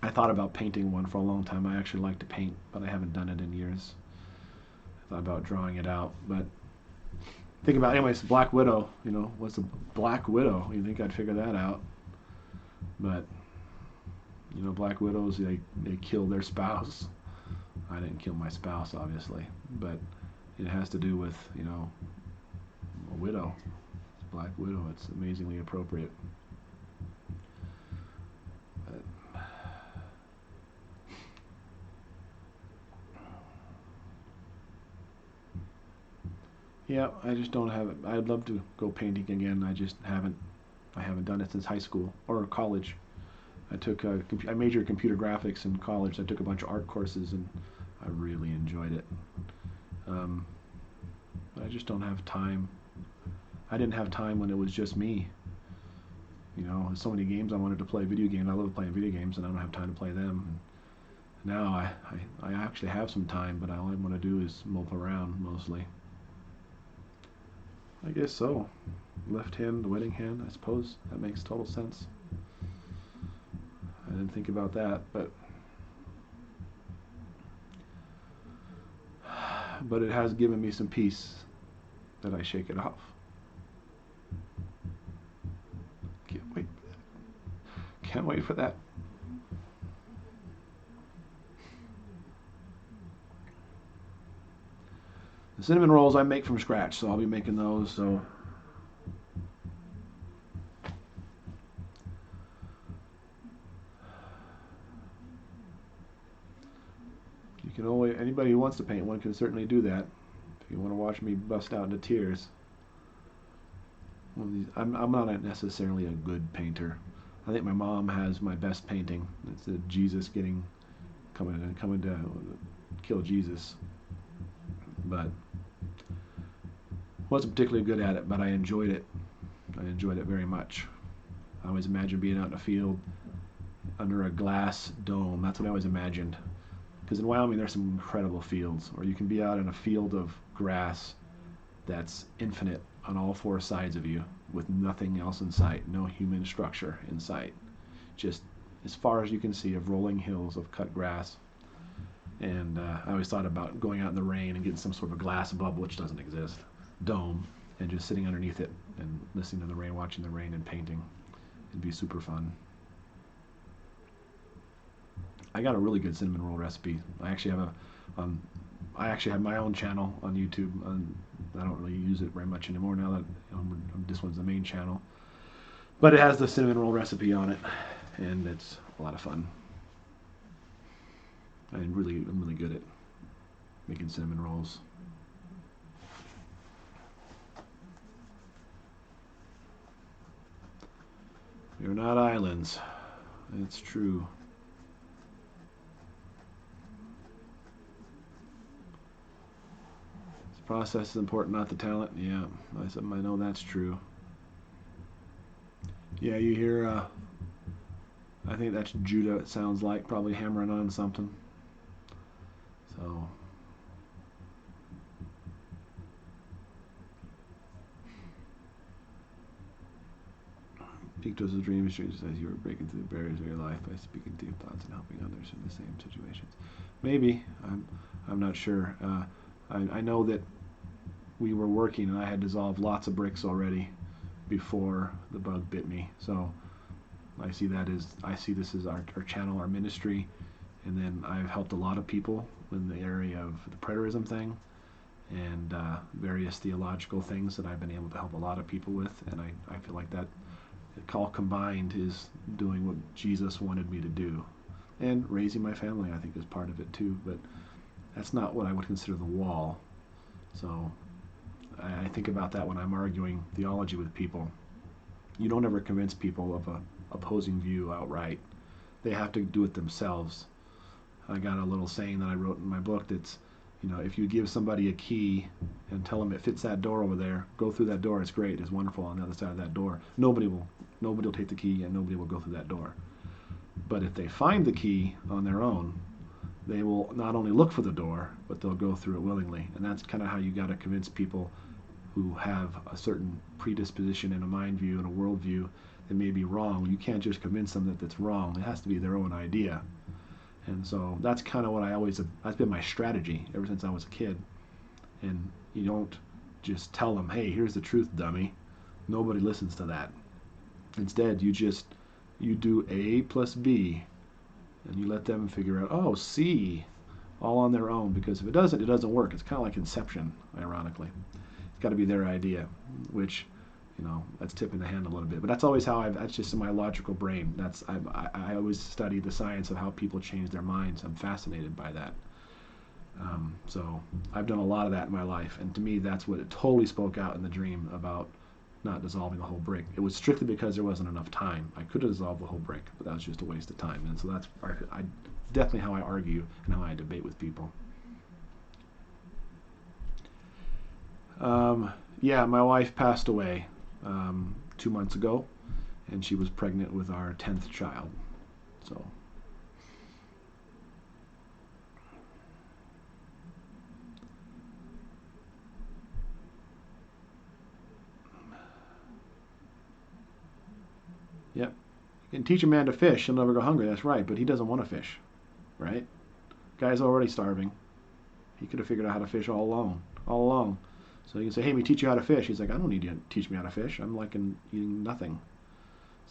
I thought about painting one for a long time. I actually like to paint, but I haven't done it in years. I thought about drawing it out, but think about, anyways, Black Widow, what's a Black Widow? You think I'd figure that out? But, Black Widows, they kill their spouse. I didn't kill my spouse, obviously, but it has to do with, a widow. Black Widow, it's amazingly appropriate. Yeah, I just don't have it. I'd love to go painting again. I just haven't. I haven't done it since high school or college. I majored in computer graphics in college. I took a bunch of art courses, and I really enjoyed it. But I just don't have time. I didn't have time when it was just me. There's so many games I wanted to play, video games. I love playing video games, and I don't have time to play them. And now I actually have some time, but all I want to do is mope around mostly. I guess so. Left hand, the wedding hand, I suppose. That makes total sense. I didn't think about that, but it has given me some peace that I shake it off. Can't wait for that. Can't wait for that. The cinnamon rolls I make from scratch, so I'll be making those. So you can always, anybody who wants to paint one can certainly do that. If you want to watch me bust out into tears. I'm not necessarily a good painter. I think my mom has my best painting. It's the Jesus coming to kill Jesus. But wasn't particularly good at it, but I enjoyed it. I enjoyed it very much. I always imagined being out in a field under a glass dome. That's what I always imagined. Because in Wyoming there's some incredible fields, or you can be out in a field of grass that's infinite on all four sides of you with nothing else in sight, no human structure in sight. Just as far as you can see of rolling hills of cut grass. And I always thought about going out in the rain and getting some sort of a glass bubble, which doesn't exist, dome, and just sitting underneath it and listening to the rain, watching the rain and painting. It'd be super fun. I got a really good cinnamon roll recipe. I actually have my own channel on YouTube. I don't really use it very much anymore now that this one's the main channel. But it has the cinnamon roll recipe on it, and it's a lot of fun. I'm really good at making cinnamon rolls. We're not islands. It's true. This process is important, not the talent. Yeah, I know that's true. Yeah, you hear, I think that's Judah, it sounds like, probably hammering on something. So, Pictos' dream says you were breaking through the barriers of your life by speaking deep thoughts and helping others in the same situations. Maybe. I'm not sure. I know that we were working and I had dissolved lots of bricks already before the bug bit me. So I see this as our channel, our ministry, and then I've helped a lot of people in the area of the preterism thing and various theological things that I've been able to help a lot of people with, and I feel like that all combined is doing what Jesus wanted me to do. And raising my family, I think, is part of it too, but that's not what I would consider the wall. So I think about that when I'm arguing theology with people. You don't ever convince people of a opposing view outright. They have to do it themselves. I got a little saying that I wrote in my book that's, if you give somebody a key and tell them it fits that door over there, go through that door, it's great, it's wonderful on the other side of that door. Nobody will take the key and nobody will go through that door. But if they find the key on their own, they will not only look for the door, but they'll go through it willingly. And that's kind of how you got to convince people who have a certain predisposition and a mind view and a world view that may be wrong. You can't just convince them that it's wrong. It has to be their own idea. And so that's kind of what that's been my strategy ever since I was a kid. And you don't just tell them, hey, here's the truth, dummy. Nobody listens to that. Instead, you do A plus B, and you let them figure out, oh, C, all on their own, because if it doesn't work. It's kind of like Inception, ironically. It's got to be their idea, which, that's tipping the hand a little bit. But that's always that's just in my logical brain. I always study the science of how people change their minds. I'm fascinated by that. So I've done a lot of that in my life, and to me, that's what it totally spoke out in the dream about not dissolving the whole brick. It was strictly because there wasn't enough time. I could have dissolved the whole brick, but that was just a waste of time. And so that's definitely how I argue and how I debate with people. Yeah, my wife passed away 2 months ago, and she was pregnant with our 10th child. So yep. You can teach a man to fish, he'll never go hungry. That's right, but he doesn't want to fish, right? Guy's already starving. He could have figured out how to fish all along. So you can say, hey, we teach you how to fish. He's like, I don't need you to teach me how to fish. I'm like eating nothing.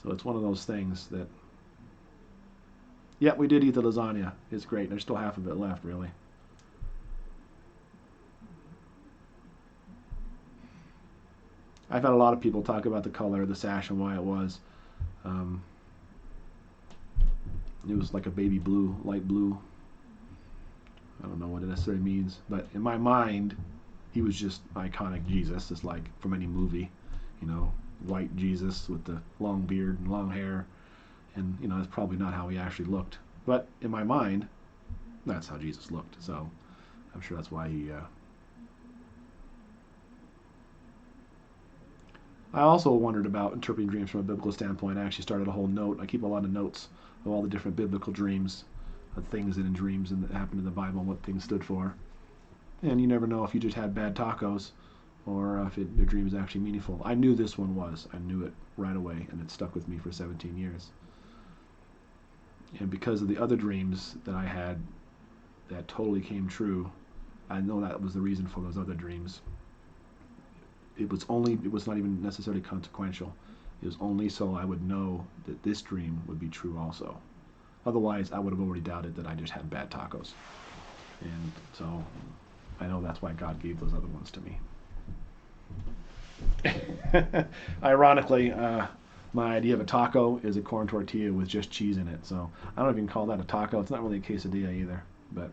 So it's one of those things that, yeah, we did eat the lasagna. It's great. There's still half of it left, really. I've had a lot of people talk about the color of the sash and why it was. It was like a baby blue, light blue. I don't know what it necessarily means, but in my mind, he was just iconic Jesus, just like from any movie, white Jesus with the long beard and long hair, and that's probably not how he actually looked. But in my mind, that's how Jesus looked. So I'm sure that's why he. I also wondered about interpreting dreams from a biblical standpoint. I actually started a whole note. I keep a lot of notes of all the different biblical dreams, of things that in dreams and that happened in the Bible, and what things stood for. And you never know if you just had bad tacos or if your dream is actually meaningful. I knew this one was. I knew it right away, and it stuck with me for 17 years. And because of the other dreams that I had that totally came true, I know that was the reason for those other dreams. It was not even necessarily consequential. It was only so I would know that this dream would be true also. Otherwise, I would have already doubted that I just had bad tacos. And so I know that's why God gave those other ones to me. Ironically, My idea of a taco is a corn tortilla with just cheese in it. So I don't even call that a taco. It's not really a quesadilla either. But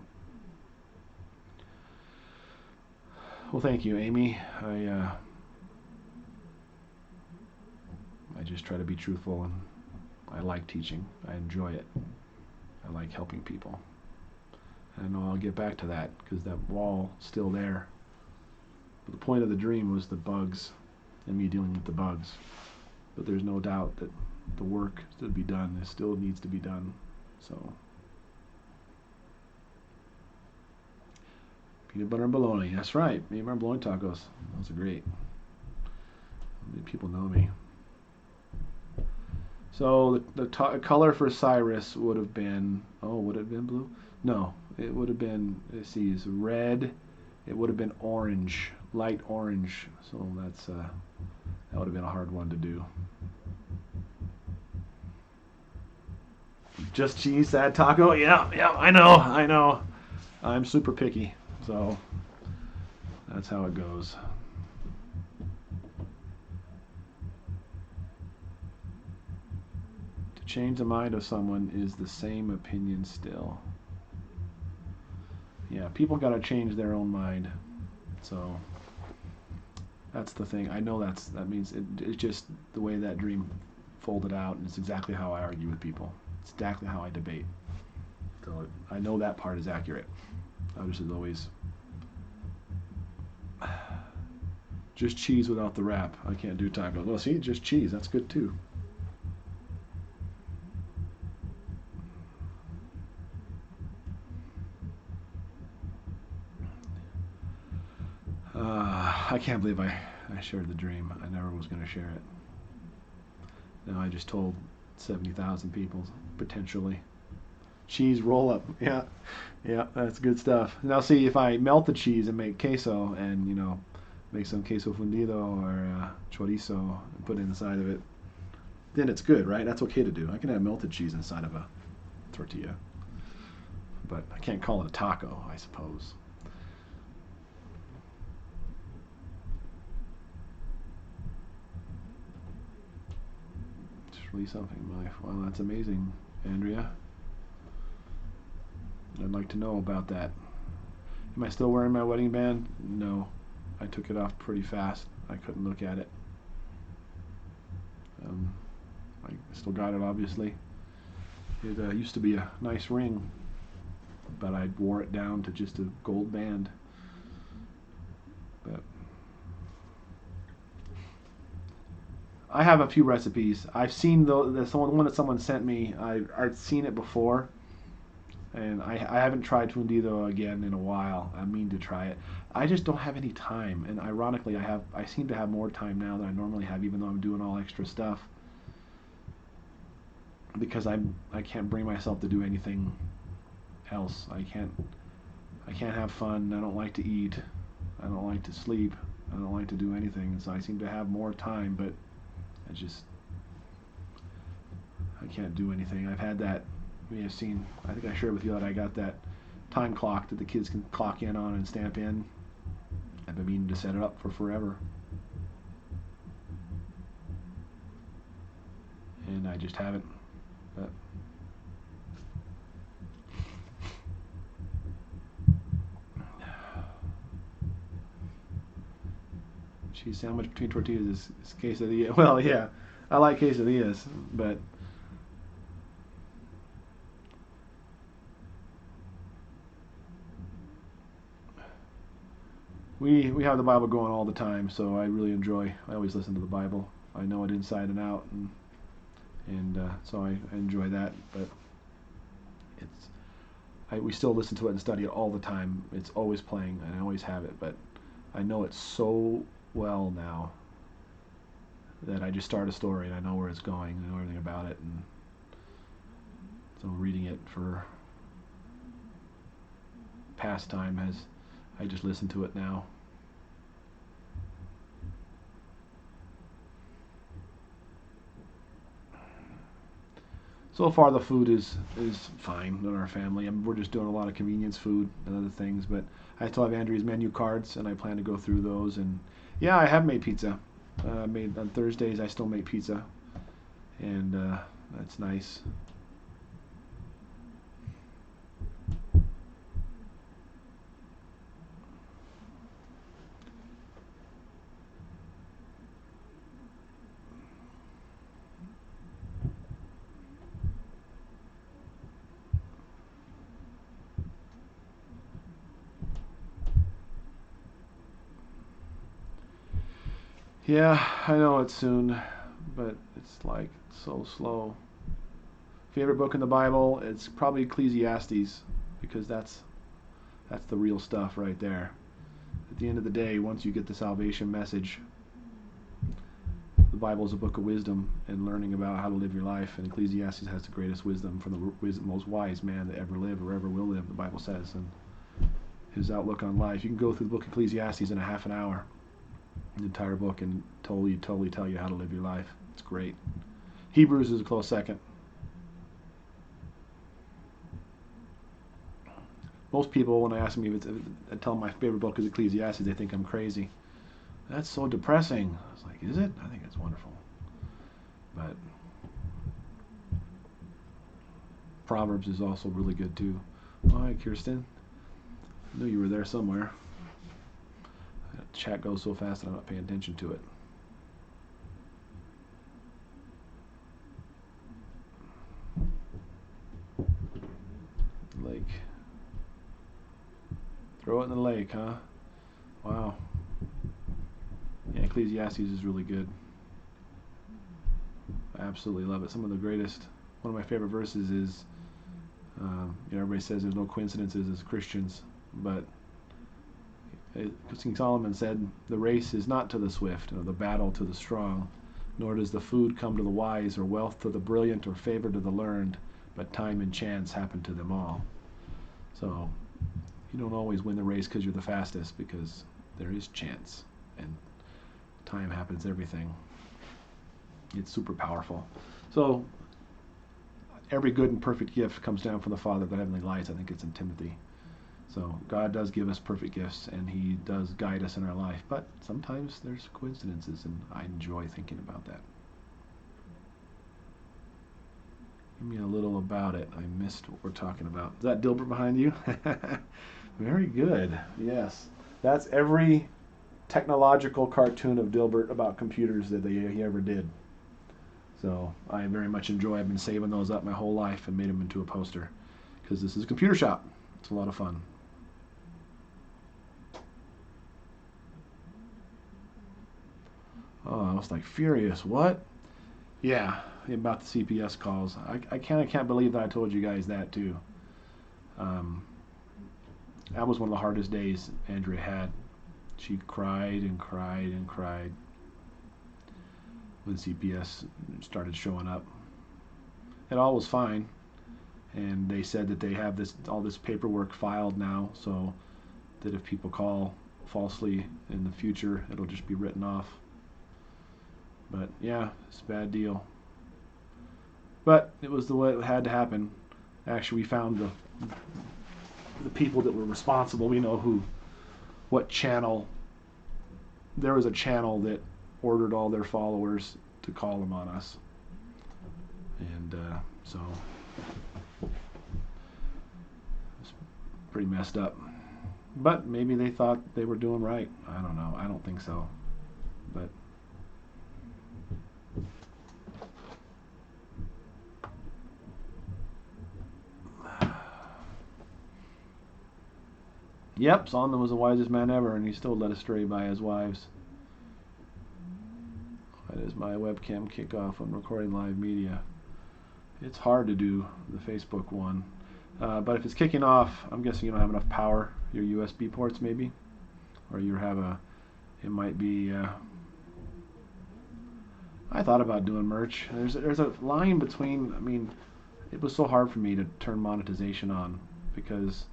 well, thank you, Amy. I just try to be truthful, and I like teaching. I enjoy it. I like helping people. I know I'll get back to that because that wall's still there. But the point of the dream was the bugs and me dealing with the bugs. But there's no doubt that the work to be done, it still needs to be done. So peanut butter and bologna. That's right. Peanut butter and bologna tacos. Those are great. People know me. So the color for Cyrus would have been, would it have been blue? No, it would have been, let's see, it's red. It would have been orange, light orange. So that would have been a hard one to do. Just cheese, sad taco? Yeah, I know. I'm super picky, so that's how it goes. To change the mind of someone is the same opinion still. Yeah, people got to change their own mind. So that's the thing. I know that means it's just the way that dream folded out, and it's exactly how I argue with people. It's exactly how I debate. So I know that part is accurate. I just always just cheese without the wrap. I can't do tacos. Well, see, just cheese. That's good too. I can't believe I shared the dream. I never was going to share it. Now I just told 70,000 people, potentially. Cheese roll-up. Yeah, that's good stuff. Now see, if I melt the cheese and make queso and, make some queso fundido or chorizo and put it inside of it, then it's good, right? That's okay to do. I can have melted cheese inside of a tortilla. But I can't call it a taco, I suppose. Really something in life. Wow, that's amazing, Andrea. I'd like to know about that. Am I still wearing my wedding band? No. I took it off pretty fast. I couldn't look at it. I still got it, obviously. It used to be a nice ring, but I wore it down to just a gold band. But I have a few recipes. I've seen the one that someone sent me. I've seen it before, and I haven't tried fundido again in a while. I mean to try it. I just don't have any time, and ironically, I seem to have more time now than I normally have, even though I'm doing all extra stuff. Because I can't bring myself to do anything else. I can't have fun. I don't like to eat. I don't like to sleep. I don't like to do anything. So I seem to have more time, but I can't do anything. I've had that. You may have seen, I think I shared with you that I got that time clock that the kids can clock in on and stamp in. I've been meaning to set it up for forever. And I just haven't. But cheese sandwich between tortillas is quesadilla. Well, yeah, I like quesadillas, but we have the Bible going all the time, so I really enjoy. I always listen to the Bible. I know it inside and out, and so I enjoy that. But we still listen to it and study it all the time. It's always playing, and I always have it. But I know it so well now that I just start a story and I know where it's going. I know everything about it, and so reading it for pastime I just listen to it now. So far the food is fine in our family. We're just doing a lot of convenience food and other things, but I still have Andrea's menu cards and I plan to go through those. And yeah, I have made pizza. Made on Thursdays. I still make pizza. and that's nice. Yeah, I know it's soon, but it's like so slow. Favorite book in the Bible? It's probably Ecclesiastes, because that's the real stuff right there. At the end of the day, once you get the salvation message, the Bible is a book of wisdom and learning about how to live your life. And Ecclesiastes has the greatest wisdom from the most wise man that ever lived or ever will live, the Bible says. And his outlook on life. You can go through the book of Ecclesiastes in a half an hour, the entire book, and totally tell you how to live your life. It's great. Hebrews is a close second. Most people, when I ask them if I tell them my favorite book is Ecclesiastes, they think I'm crazy. That's so depressing. I was like, is it? I think it's wonderful. But Proverbs is also really good too. Oh, hi, Kirsten. I knew you were there somewhere. That chat goes so fast that I'm not paying attention to it. Lake. Throw it in the lake, huh? Wow. Yeah, Ecclesiastes is really good. I absolutely love it. Some of the greatest. One of my favorite verses is, everybody says there's no coincidences as Christians, but King Solomon said, the race is not to the swift, or the battle to the strong, nor does the food come to the wise, or wealth to the brilliant, or favor to the learned, but time and chance happen to them all. So you don't always win the race because you're the fastest, because there is chance, and time happens everything. It's super powerful. So every good and perfect gift comes down from the Father of the heavenly lights. I think it's in Timothy. So God does give us perfect gifts, and he does guide us in our life, but sometimes there's coincidences, and I enjoy thinking about that. Give me a little about it. I missed what we're talking about. Is that Dilbert behind you? Very good. Yes. That's every technological cartoon of Dilbert about computers that he ever did. So I very much enjoy. I've been saving those up my whole life and made them into a poster, because this is a computer shop. It's a lot of fun. Oh, I was like furious. What? Yeah, about the CPS calls. I can't believe that I told you guys that too. That was one of the hardest days Andrea had. She cried and cried and cried when CPS started showing up. It all was fine, and they said that they have all this paperwork filed now, so that if people call falsely in the future, it'll just be written off. But yeah, it's a bad deal. But it was the way it had to happen. Actually, we found the people that were responsible. We know what channel. There was a channel that ordered all their followers to call them on us, and so it's pretty messed up. But maybe they thought they were doing right. I don't know. I don't think so. But yep, Solomon was the wisest man ever, and he still led astray by his wives. Why does my webcam kick off when recording live media? It's hard to do the Facebook one. But if it's kicking off, I'm guessing you don't have enough power. Your USB ports maybe? Or it might be, I thought about doing merch. There's a line between, it was so hard for me to turn monetization on, because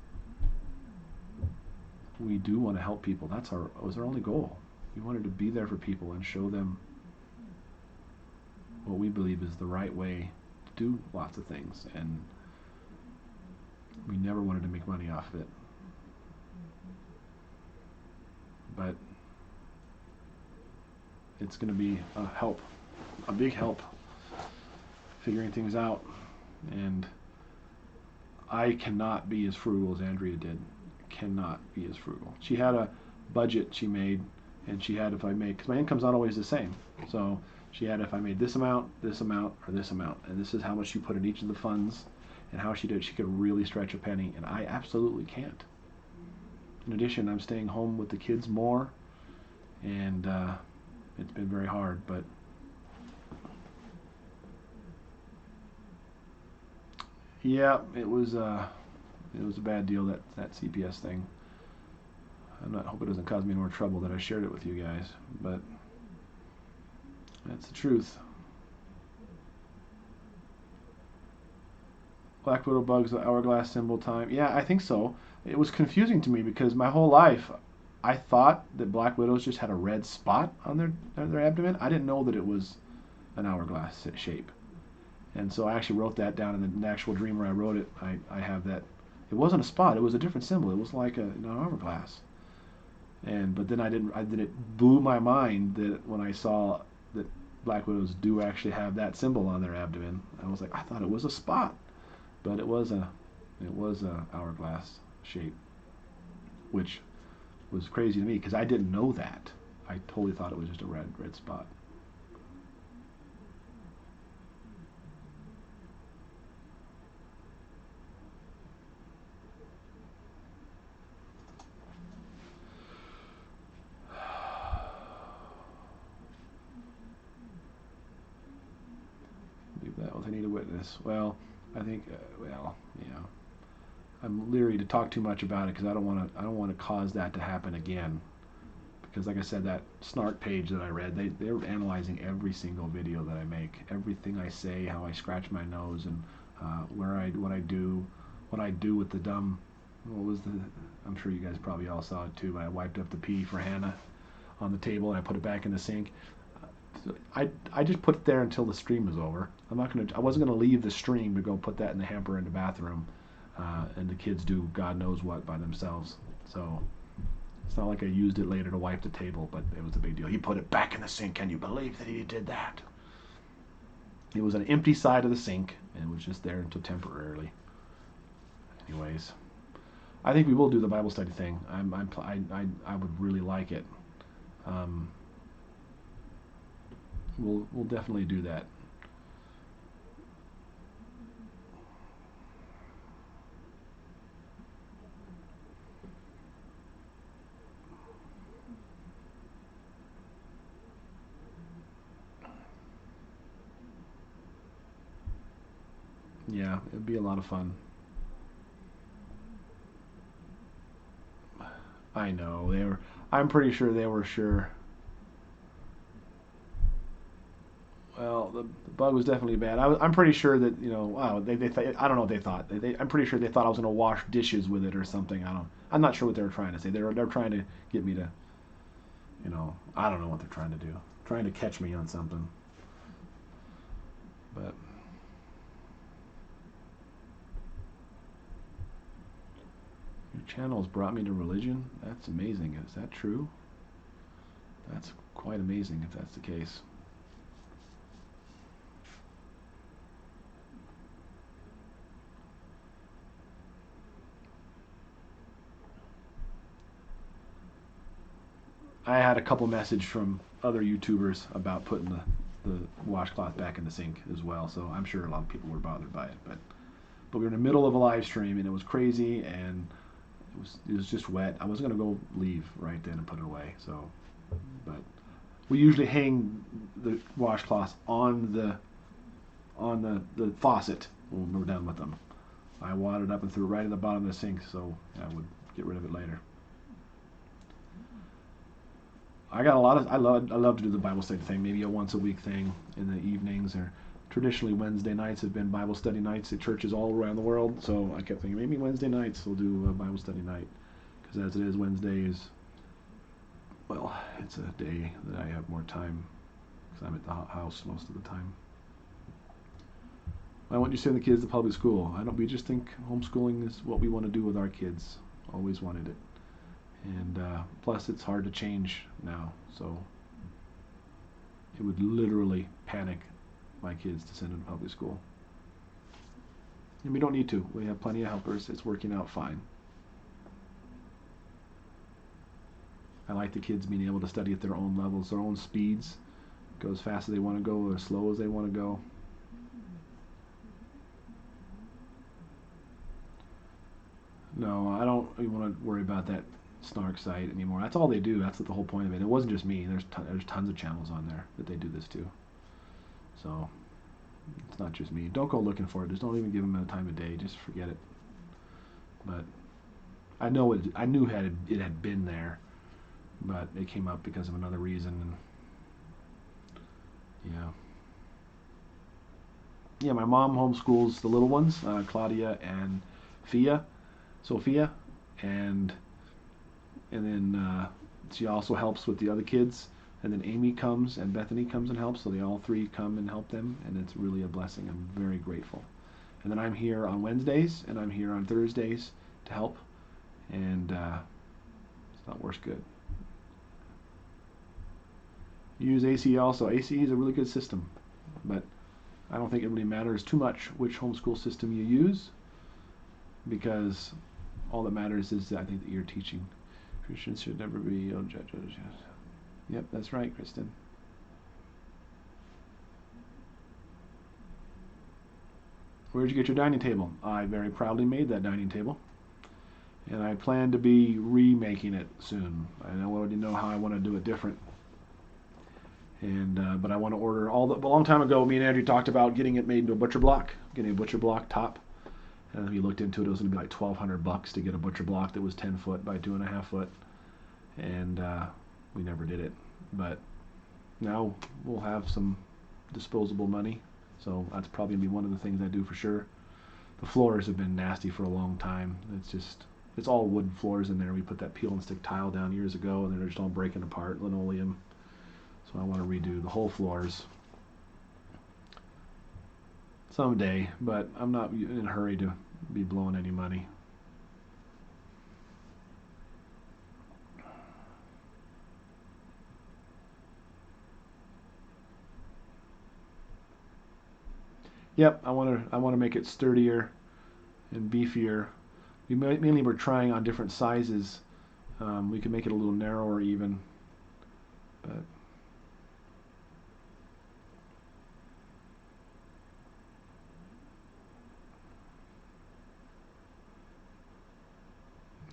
we do want to help people. That was our only goal. We wanted to be there for people and show them what we believe is the right way to do lots of things, and we never wanted to make money off of it. But it's going to be a help, a big help. figuring things out. And I cannot be as frugal as Andrea did. Cannot be as frugal. She had a budget she made, and she had, if I made, because my income's not always the same. So she had, if I made this amount, or this amount, and this is how much she put in each of the funds, and how she did, she could really stretch a penny, and I absolutely can't. In addition, I'm staying home with the kids more, and it's been very hard, but yeah, it was a bad deal, that CPS thing. I hope it doesn't cause me more trouble that I shared it with you guys, but that's the truth. Black widow bugs, the hourglass symbol time. Yeah, I think so. It was confusing to me because my whole life I thought that black widows just had a red spot on their abdomen. I didn't know that it was an hourglass shape. And so I actually wrote that down in the actual dream where I wrote it. I have that. It wasn't a spot. It was a different symbol. It was like an hourglass. But then it blew my mind that when I saw that black widows do actually have that symbol on their abdomen, I was like, I thought it was a spot, but it was a hourglass shape, which was crazy to me because I didn't know that. I totally thought it was just a red spot. Leave that with I need a witness. Well, I think yeah. I'm leery to talk too much about it because I don't want to cause that to happen again. Because like I said, that snark page that I read, they're analyzing every single video that I make, everything I say, how I scratch my nose, and what I do with the dumb. I'm sure you guys probably all saw it too. But I wiped up the pee for Hannah on the table and I put it back in the sink. I just put it there until the stream was over. I wasn't gonna leave the stream to go put that in the hamper in the bathroom, and the kids do God knows what by themselves. So it's not like I used it later to wipe the table, but it was a big deal. He put it back in the sink. Can you believe that he did that? It was an empty side of the sink, and it was just there until temporarily. Anyways, I think we will do the Bible study thing. I would really like it. We'll definitely do that. Yeah, it'd be a lot of fun. I know they were. I'm pretty sure they were sure. Well, the bug was definitely bad. I'm pretty sure that wow. I don't know what they thought. I'm pretty sure they thought I was gonna wash dishes with it or something. I'm not sure what they were trying to say. They're trying to get me to. I don't know what they're trying to do. Trying to catch me on something. But your channel has brought me to religion. That's amazing. Is that true? That's quite amazing if that's the case. I had a couple messages from other YouTubers about putting the washcloth back in the sink as well, so I'm sure a lot of people were bothered by it. But we were in the middle of a live stream and it was crazy and it was just wet. I wasn't gonna go leave right then and put it away. So, but we usually hang the washcloths on the faucet when we're done with them. I watered up and threw it right in the bottom of the sink, so I would get rid of it later. I love to do the Bible study thing, maybe a once a week thing in the evenings, or traditionally Wednesday nights have been Bible study nights at churches all around the world. So I kept thinking maybe Wednesday nights we'll do a Bible study night, because as it is, Wednesday is, well, it's a day that I have more time because I'm at the house most of the time. Why won't you send the kids to public school? We just think homeschooling is what we want to do with our kids. Always wanted it. And plus it's hard to change now, so it would literally panic my kids to send them to public school. And we don't need to. We have plenty of helpers. It's working out fine. I like the kids being able to study at their own levels, their own speeds, go as fast as they want to go or as slow as they want to go. No, I don't even want to worry about that snark site anymore. That's all they do. That's the whole point of it. It wasn't just me. There's tons of channels on there that they do this to. So it's not just me. Don't go looking for it. Just don't even give them a time of day. Just forget it. But I knew it had been there, but it came up because of another reason. And yeah, my mom homeschools the little ones, Claudia and Sophia, and then she also helps with the other kids. And then Amy comes and Bethany comes and helps, so they all three come and help them, and it's really a blessing. I'm very grateful. And then I'm here on Wednesdays and I'm here on Thursdays to help, and it's not worse good. Use ACE also. ACE is a really good system, but I don't think it really matters too much which homeschool system you use, because all that matters is I think that you're teaching. Christians should never be judges. Yep, that's right, Kristen. Where'd you get your dining table? I very proudly made that dining table, and I plan to be remaking it soon. I already know how I want to do it different, and but I want to order a long time ago. Me and Andrea talked about getting it made into a butcher block, getting a butcher block top. And we looked into it. It was going to be like $1,200 to get a butcher block that was 10 foot by 2.5 foot, and we never did it. But now we'll have some disposable money, so that's probably going to be one of the things I do for sure. The floors have been nasty for a long time. It's all wood floors in there. We put that peel and stick tile down years ago, and they're just all breaking apart, linoleum. So I want to redo the whole floors someday, but I'm not in a hurry to be blowing any money. Yep, I want to make it sturdier and beefier. Mainly we're trying on different sizes. We can make it a little narrower even, but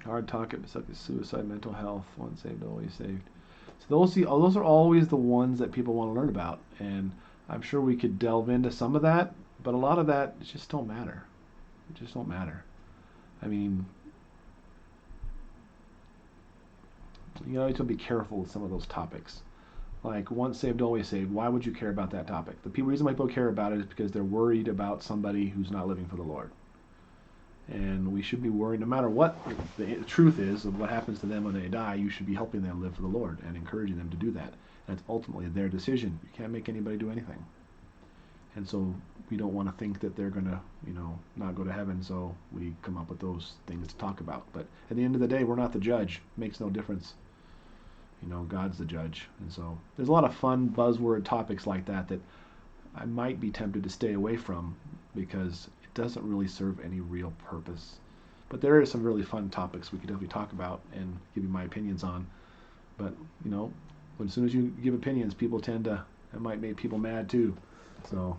hard topic such as suicide, mental health, once saved, always saved. So those are always the ones that people want to learn about, and I'm sure we could delve into some of that, but a lot of that just don't matter. It just don't matter. I mean, you always have to be careful with some of those topics. Like once saved, always saved. Why would you care about that topic? The reason why people care about it is because they're worried about somebody who's not living for the Lord. And we should be worried, no matter what the truth is of what happens to them when they die, you should be helping them live for the Lord and encouraging them to do that. And it's ultimately their decision. You can't make anybody do anything. And so we don't want to think that they're going to, not go to heaven, so we come up with those things to talk about. But at the end of the day, we're not the judge. It makes no difference. God's the judge. And so there's a lot of fun buzzword topics like that I might be tempted to stay away from because it doesn't really serve any real purpose. But there are some really fun topics we could definitely talk about and give you my opinions on. But, as soon as you give opinions, people it might make people mad too. So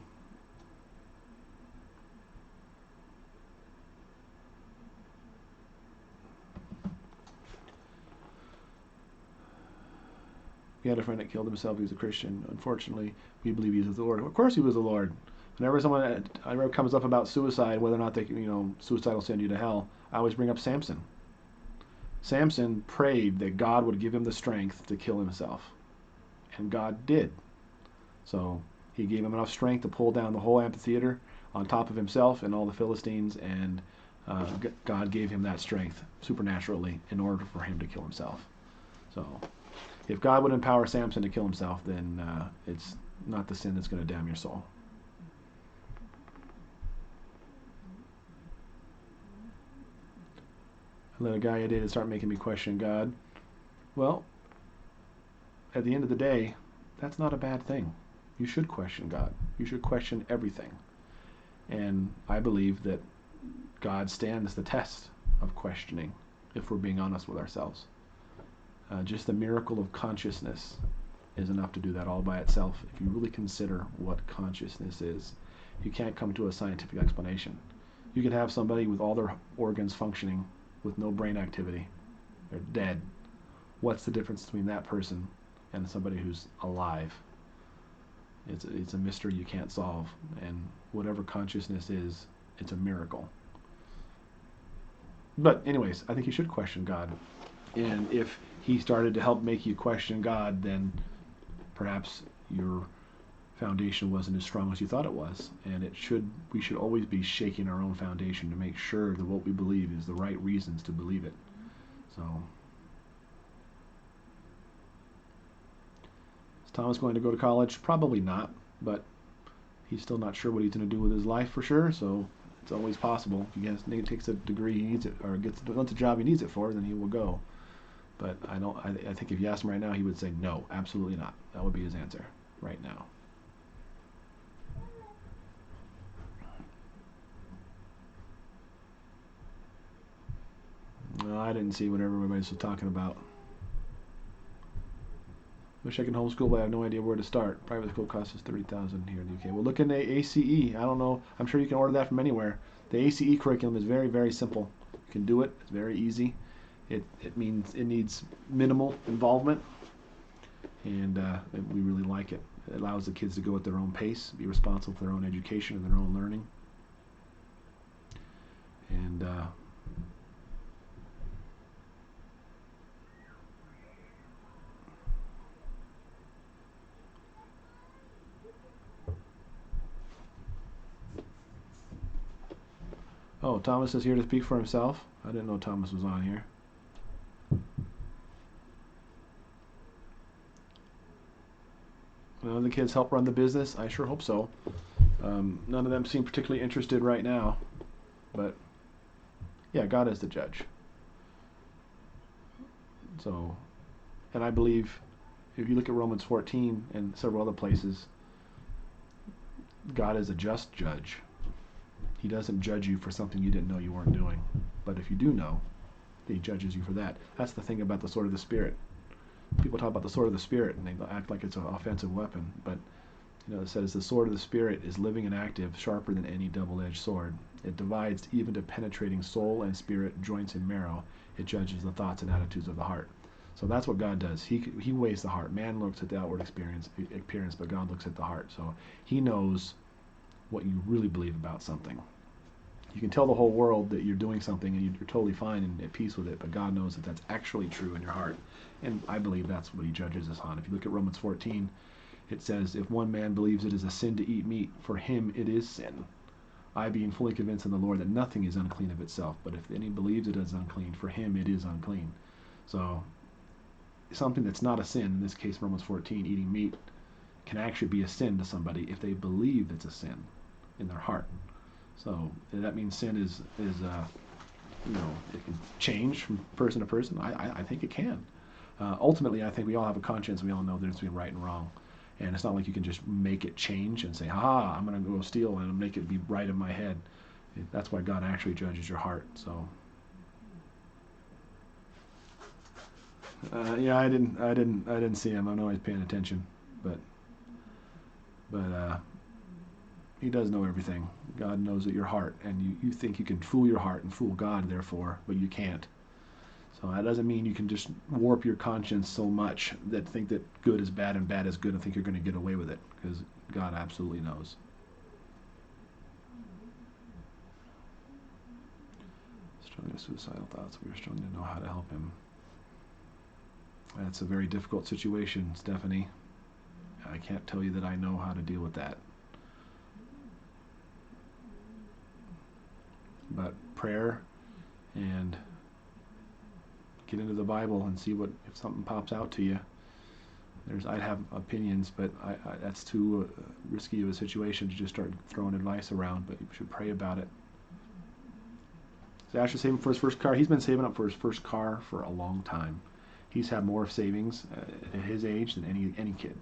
we had a friend that killed himself. He was a Christian. Unfortunately, we believe he was the Lord. Of course he was the Lord. Whenever someone comes up about suicide, whether or not suicide will send you to hell, I always bring up Samson. Samson prayed that God would give him the strength to kill himself. And God did. So he gave him enough strength to pull down the whole amphitheater on top of himself and all the Philistines, and God gave him that strength supernaturally in order for him to kill himself. So if God would empower Samson to kill himself, then it's not the sin that's going to damn your soul. I let a guy I dated start making me question God. Well, at the end of the day, that's not a bad thing. You should question God. You should question everything. And I believe that God stands the test of questioning, if we're being honest with ourselves. Just the miracle of consciousness is enough to do that all by itself. If you really consider what consciousness is, you can't come to a scientific explanation. You can have somebody with all their organs functioning with no brain activity. They're dead. What's the difference between that person and somebody who's alive? It's a mystery you can't solve. And whatever consciousness is, it's a miracle. But anyways, I think you should question God. And if he started to help make you question God, then perhaps your foundation wasn't as strong as you thought it was. And we should always be shaking our own foundation to make sure that what we believe is the right reasons to believe it. So, is Thomas going to go to college? Probably not, but he's still not sure what he's going to do with his life for sure, so it's always possible. If he takes a degree he needs it, or wants a job he needs it for, then he will go. But I think if you asked him right now, he would say no, absolutely not. That would be his answer right now. No, I didn't see what everybody was talking about. Wish I could homeschool, but I have no idea where to start. Private school costs us $30,000 here in the UK. Well, look in the ACE. I don't know. I'm sure you can order that from anywhere. The ACE curriculum is very, very simple. You can do it. It's very easy. It means it needs minimal involvement, and we really like it. It allows the kids to go at their own pace, be responsible for their own education and their own learning. And oh, Thomas is here to speak for himself. I didn't know Thomas was on here. None of the kids help run the business? I sure hope so. None of them seem particularly interested right now. But, yeah, God is the judge. So, and I believe, if you look at Romans 14 and several other places, God is a just judge. He doesn't judge you for something you didn't know you weren't doing. But if you do know, he judges you for that. That's the thing about the sword of the Spirit. People talk about the sword of the Spirit and they act like it's an offensive weapon. But it says the sword of the Spirit is living and active, sharper than any double-edged sword. It divides even to penetrating soul and spirit, joints and marrow. It judges the thoughts and attitudes of the heart. So that's what God does. He weighs the heart. Man looks at the outward appearance, but God looks at the heart. So he knows what you really believe about something. You can tell the whole world that you're doing something and you're totally fine and at peace with it, but God knows that that's actually true in your heart. And I believe that's what he judges us on. If you look at Romans 14, it says, if one man believes it is a sin to eat meat, for him it is sin. I being fully convinced in the Lord that nothing is unclean of itself, but if any believes it is unclean, for him it is unclean. So something that's not a sin, in this case Romans 14, eating meat, can actually be a sin to somebody if they believe it's a sin in their heart. So that means sin is it can change from person to person. I think it can. Ultimately, I think we all have a conscience. We all know there's between right and wrong. And it's not like you can just make it change and say, I'm going to go steal and make it be right in my head. That's why God actually judges your heart. So, yeah, I didn't see him. I know he's paying attention, but he does know everything. God knows at your heart, and you think you can fool your heart and fool God, therefore, but you can't. So that doesn't mean you can just warp your conscience so much that think that good is bad and bad is good and think you're going to get away with it, because God absolutely knows. Struggling with suicidal thoughts. We are struggling to know how to help him. That's a very difficult situation, Stephanie. I can't tell you that I know how to deal with that. But prayer and get into the Bible and see if something pops out to you. I'd have opinions, but that's too risky of a situation to just start throwing advice around. But you should pray about it. Is Asher saving for his first car? He's been saving up for his first car for a long time. He's had more savings at his age than any kid.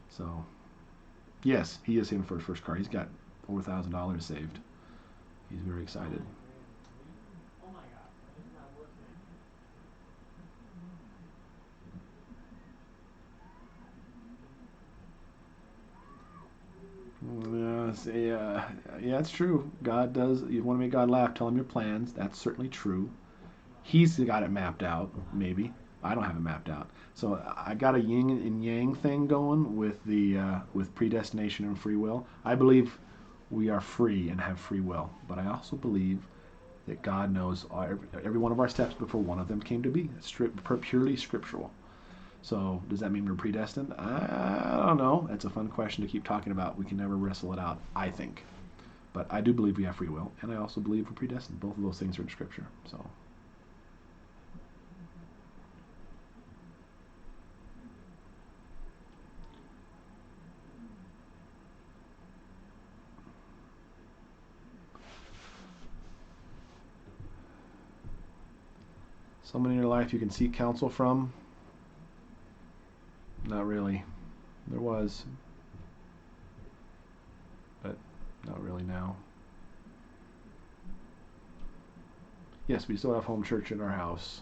So Yes, he is saving for his first car. He's got over $1,000 saved. He's very excited. Yeah, it's true. God does. You want to make God laugh, tell him your plans. That's certainly true. He's got it mapped out, maybe. I don't have it mapped out. So I got a yin and yang thing going with predestination and free will. I believe we are free and have free will, but I also believe that God knows every one of our steps before one of them came to be. It's purely scriptural. So does that mean we're predestined? I don't know. That's a fun question to keep talking about. We can never wrestle it out, I think. But I do believe we have free will, and I also believe we're predestined. Both of those things are in Scripture. So. Someone in your life you can seek counsel from? Not really. There was, but not really now. Yes, we still have home church in our house.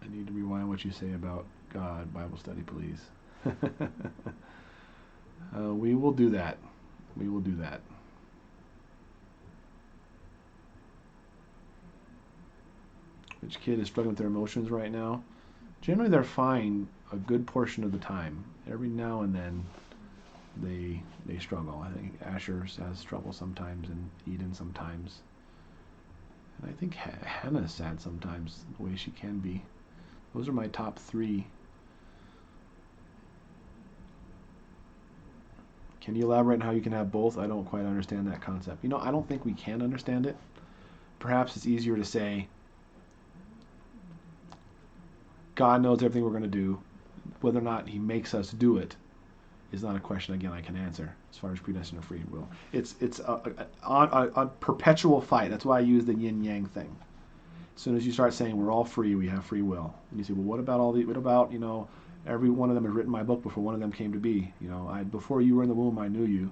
I need to rewind what you say about God. Bible study, please. We will do that. We will do that. Which kid is struggling with their emotions right now? Generally, they're fine a good portion of the time. Every now and then, they struggle. I think Asher has trouble sometimes, and Eden sometimes. And I think Hannah's sad sometimes, the way she can be. Those are my top three. Can you elaborate on how you can have both? I don't quite understand that concept. I don't think we can understand it. Perhaps it's easier to say, God knows everything we're going to do. Whether or not he makes us do it is not a question, again, I can answer as far as predestined or free will. It's a perpetual fight. That's why I use the yin-yang thing. As soon as you start saying we're all free, we have free will. And you say, well, what about, every one of them has written my book before one of them came to be. Before you were in the womb, I knew you.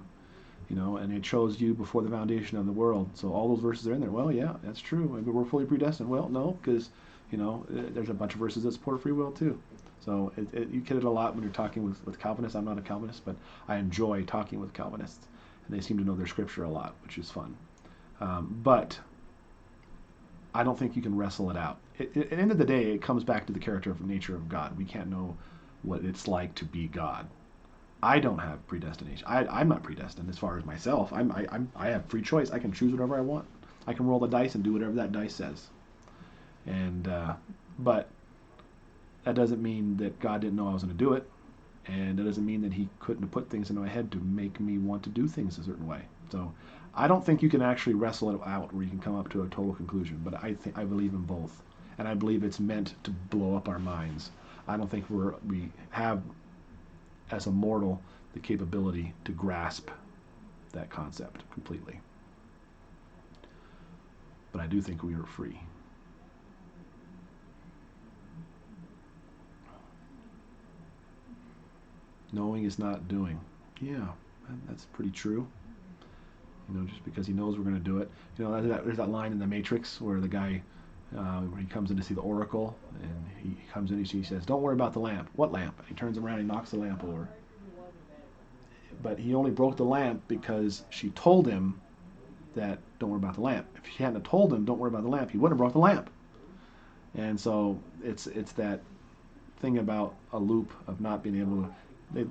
And it chose you before the foundation of the world. So all those verses are in there. Well, yeah, that's true. Maybe we're fully predestined. Well, no, because there's a bunch of verses that support free will too. So you get it a lot when you're talking with Calvinists. I'm not a Calvinist, but I enjoy talking with Calvinists, and they seem to know their scripture a lot, which is fun. But I don't think you can wrestle it out. At the end of the day, it comes back to the character of nature of God. We can't know what it's like to be God. I don't have predestination. I'm not predestined as far as myself. I have free choice. I can choose whatever I want. I can roll the dice and do whatever that dice says. But that doesn't mean that God didn't know I was going to do it, and that doesn't mean that he couldn't have put things into my head to make me want to do things a certain way. So I don't think you can actually wrestle it out where you can come up to a total conclusion, but I believe in both, and I believe it's meant to blow up our minds. I don't think we have, as a mortal, the capability to grasp that concept completely. But I do think we are free. Knowing is not doing. Yeah, that's pretty true. Just because he knows we're going to do it. There's that line in The Matrix where the guy, where he comes in to see the Oracle, and he comes in and he says, "Don't worry about the lamp." "What lamp?" And he turns around and knocks the lamp over. But he only broke the lamp because she told him that, "Don't worry about the lamp." If she hadn't told him, "Don't worry about the lamp," he wouldn't have broke the lamp. And so it's that thing about a loop of not being able to.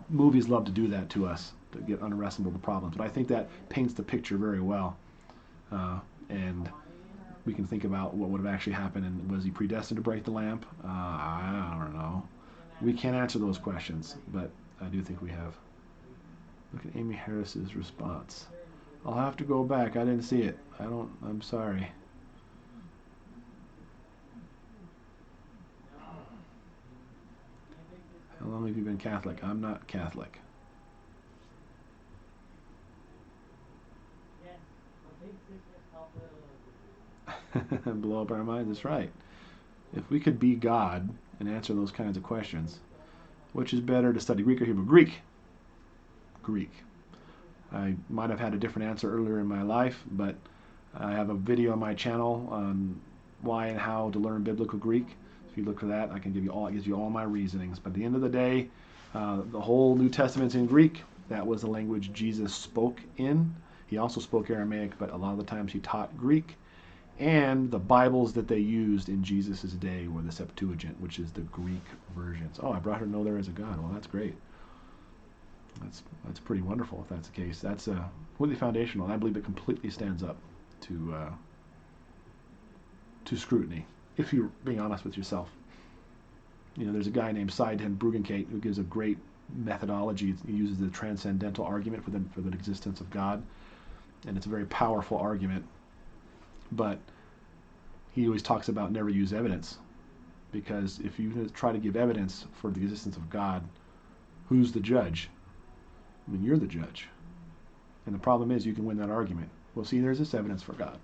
Movies love to do that to us, to get unwrestlable problems. But I think that paints the picture very well. And we can think about what would have actually happened. And was he predestined to break the lamp? I don't know. We can't answer those questions, but I do think we have. Look at Amy Harris's response. I'll have to go back. I didn't see it. I'm sorry. How long have you been Catholic? I'm not Catholic. Blow up our minds. That's right. If we could be God and answer those kinds of questions, which is better to study Greek or Hebrew? Greek. Greek. I might have had a different answer earlier in my life, but I have a video on my channel on why and how to learn biblical Greek. If you look for that, I can give you all. It gives you all my reasonings. But at the end of the day, the whole New Testament's in Greek. That was the language Jesus spoke in. He also spoke Aramaic, but a lot of the times he taught Greek. And the Bibles that they used in Jesus' day were the Septuagint, which is the Greek versions. Oh, I brought her to know there is a God. Well, that's great. That's pretty wonderful if that's the case. That's completely foundational, and I believe it completely stands up to scrutiny, if you're being honest with yourself. There's a guy named Sidhen Bruggencate who gives a great methodology. He uses the transcendental argument for the existence of God, and it's a very powerful argument. But he always talks about never use evidence, because if you try to give evidence for the existence of God, who's the judge? I mean, you're the judge. And the problem is you can win that argument. Well, see, there's this evidence for God.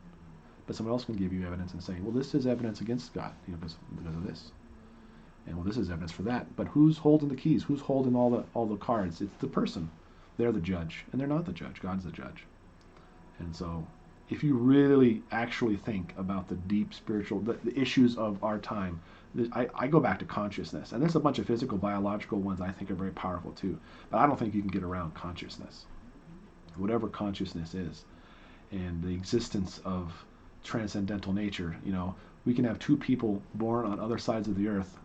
But someone else can give you evidence and say, well, this is evidence against God, because of this. And well, this is evidence for that. But who's holding the keys? Who's holding all the cards? It's the person. They're the judge. And they're not the judge. God's the judge. And so if you really actually think about the deep spiritual, the issues of our time, I go back to consciousness. And there's a bunch of physical, biological ones I think are very powerful too. But I don't think you can get around consciousness. Whatever consciousness is. And the existence of transcendental nature. We can have two people born on other sides of the earth,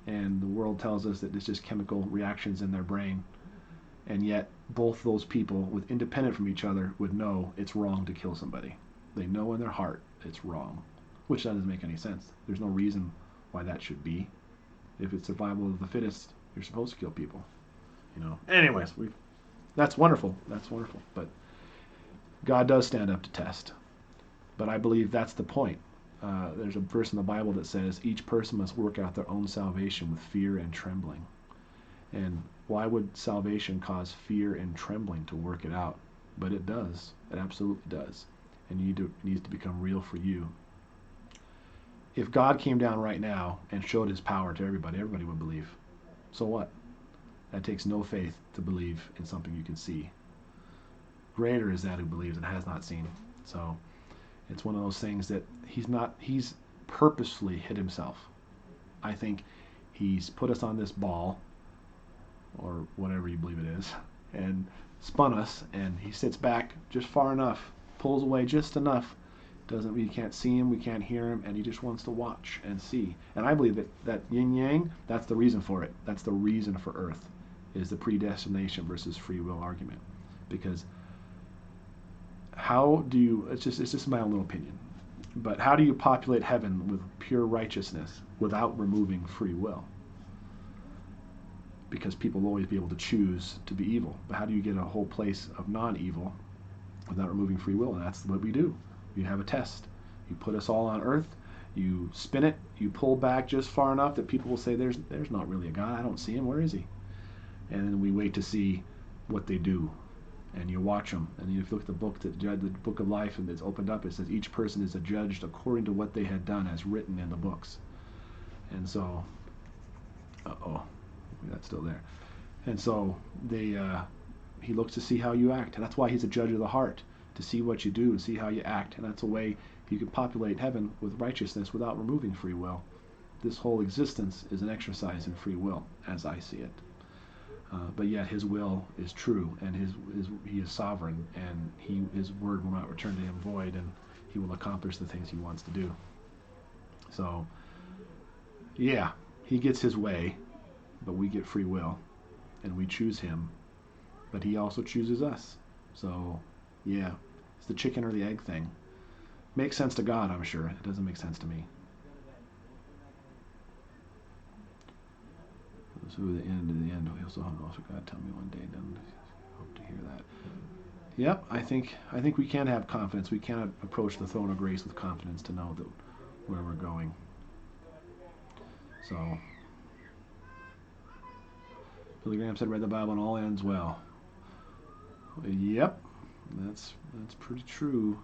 and the world tells us that it's just chemical reactions in their brain. And yet both those people, with independent from each other, would know it's wrong to kill somebody. They know in their heart it's wrong, which doesn't make any sense. There's no reason why that should be. If it's survival of the fittest, you're supposed to kill people. Anyways, that's wonderful. That's wonderful. But God does stand up to test. But I believe that's the point. There's a verse in the Bible that says each person must work out their own salvation with fear and trembling. And why would salvation cause fear and trembling to work it out? But it does. It absolutely does. And it needs to become real for you. If God came down right now and showed his power to everybody would believe. So what? That takes no faith to believe in something you can see. Greater is that who believes and has not seen. So it's one of those things that he's purposefully hid himself. I think he's put us on this ball, or whatever you believe it is, and spun us, and he sits back just far enough, pulls away just enough. We can't see him, we can't hear him, and he just wants to watch and see. And I believe that yin yang, that's the reason for it. That's the reason for Earth, is the predestination versus free will argument. Because it's just my own little opinion, but how do you populate heaven with pure righteousness without removing free will? Because people will always be able to choose to be evil. But how do you get a whole place of non-evil without removing free will? And that's what we do. You have a test. You put us all on earth, you spin it, you pull back just far enough that people will say, there's not really a God, I don't see him, where is he? And then we wait to see what they do. And you watch them, and if you look at the book of life, and it's opened up, it says each person is judged according to what they had done, as written in the books. And so, that's still there. And so he looks to see how you act, and that's why he's a judge of the heart, to see what you do and see how you act. And that's a way you can populate heaven with righteousness without removing free will. This whole existence is an exercise in free will, as I see it. But yet his will is true, and he is sovereign, and his word will not return to him void, and he will accomplish the things he wants to do. So, yeah, he gets his way, but we get free will, and we choose him, but he also chooses us. So, yeah, it's the chicken or the egg thing. Makes sense to God, I'm sure. It doesn't make sense to me. So the end, we also hope also God tell me one day. Then hope to hear that. Yep, I think we can have confidence. We can approach the throne of grace with confidence to know that where we're going. So Billy Graham said, "Read the Bible and all ends well." Yep, that's pretty true.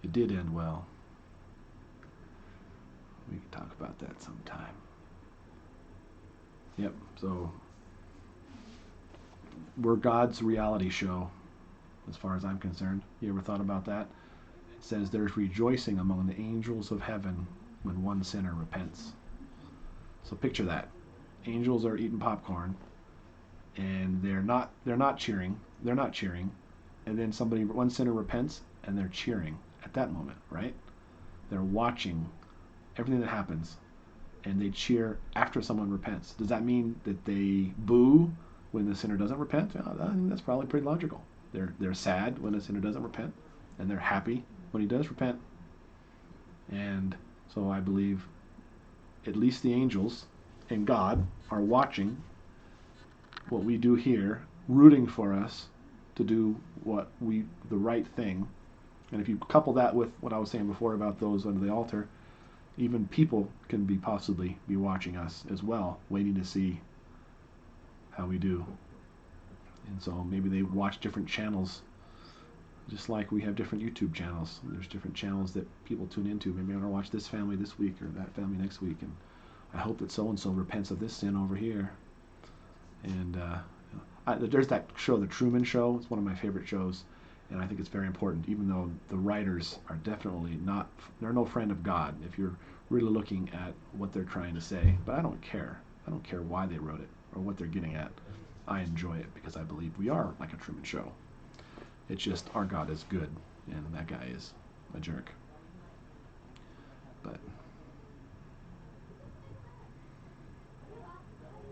It did end well. We can talk about that sometime. Yep, so we're God's reality show, as far as I'm concerned. You ever thought about that? It says there's rejoicing among the angels of heaven when one sinner repents. So picture that. Angels are eating popcorn, and they're not cheering. They're not cheering. And then one sinner repents, and they're cheering at that moment, right? They're watching everything that happens, and they cheer after someone repents. Does that mean that they boo when the sinner doesn't repent? I think that's probably pretty logical. They're sad when a sinner doesn't repent, and they're happy when he does repent. And so I believe at least the angels and God are watching what we do here, rooting for us to do the right thing. And if you couple that with what I was saying before about those under the altar, even people can possibly be watching us as well, waiting to see how we do. And so maybe they watch different channels, just like we have different YouTube channels. There's different channels that people tune into. Maybe I'm going to watch this family this week or that family next week, and I hope that so-and-so repents of this sin over here. And there's that show, The Truman Show. It's one of my favorite shows, and I think it's very important, even though the writers are definitely they're no friend of God if you're really looking at what they're trying to say. But I don't care. I don't care why they wrote it or what they're getting at. I enjoy it because I believe we are like a Truman Show. It's just our God is good, and that guy is a jerk. But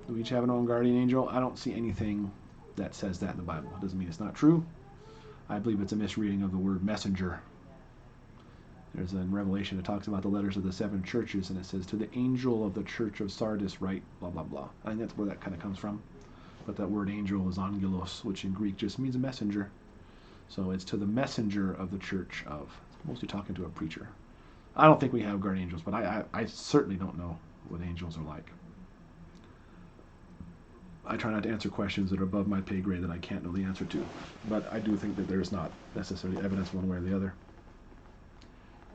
do we each have an own guardian angel? I don't see anything that says that in the Bible. It doesn't mean it's not true. I believe it's a misreading of the word messenger. There's in Revelation, it talks about the letters of the 7 churches, and it says, to the angel of the church of Sardis write, blah, blah, blah. I think that's where that kind of comes from. But that word angel is angelos, which in Greek just means a messenger. So it's to the messenger of the church of. It's mostly talking to a preacher. I don't think we have guardian angels, but I certainly don't know what angels are like. I try not to answer questions that are above my pay grade that I can't know the answer to. But I do think that there's not necessarily evidence one way or the other.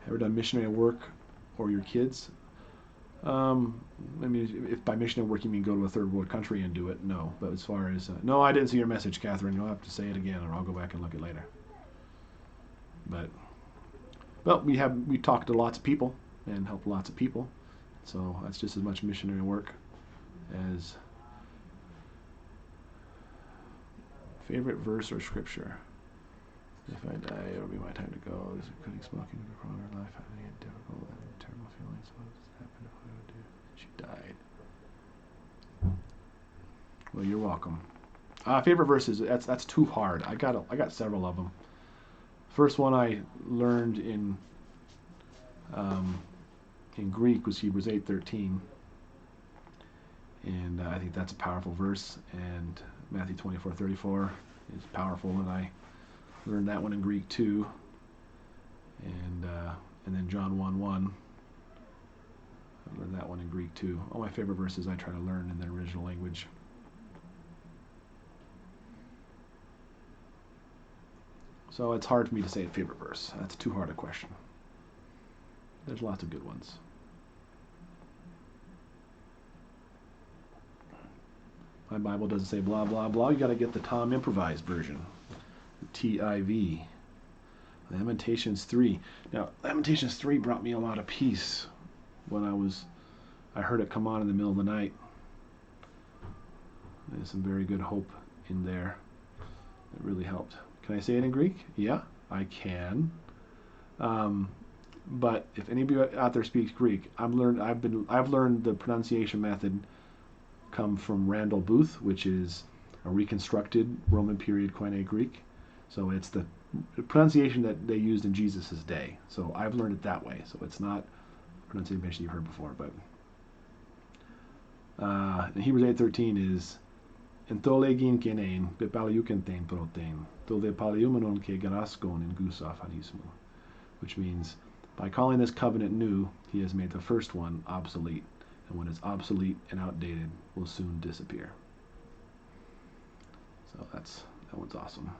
Ever done missionary work or your kids? I mean, if by missionary work you mean go to a third world country and do it, no. But as far as, no, I didn't see your message, Catherine. You'll have to say it again, or I'll go back and look it later. But we talk to lots of people and help lots of people. So that's just as much missionary work as favorite verse or scripture. If I die, it'll be my time to go. Is it cutting smoking in the prolonged life? Having it difficult and terrible feelings. What happened? What I would do? She died. Well, you're welcome. Favorite verses. That's too hard. I got several of them. First one I learned in Greek was Hebrews 8:13, and I think that's a powerful verse. And Matthew 24:34 is powerful, and I learned that one in Greek too. And then John 1:1. I learned that one in Greek too. All my favorite verses I try to learn in their original language. So it's hard for me to say a favorite verse. That's too hard a question. There's lots of good ones. My Bible doesn't say blah, blah, blah. You got to get the Tom Improvised version. TIV. Lamentations 3. Now, Lamentations 3 brought me a lot of peace when I heard it come on in the middle of the night. There's some very good hope in there. It really helped. Can I say it in Greek? Yeah, I can. But if anybody out there speaks Greek, I've learned the pronunciation method come from Randall Booth, which is a reconstructed Roman period Koine Greek. So it's the pronunciation that they used in Jesus' day. So I've learned it that way. So it's not pronunciation you've heard before. But Hebrews 8:13 is Entholegin kenein bepaliukentein protein tole paliumenon ke garaskon in gusafanismo, which means by calling this covenant new, he has made the first one obsolete, and what is obsolete and outdated will soon disappear. So that one's awesome.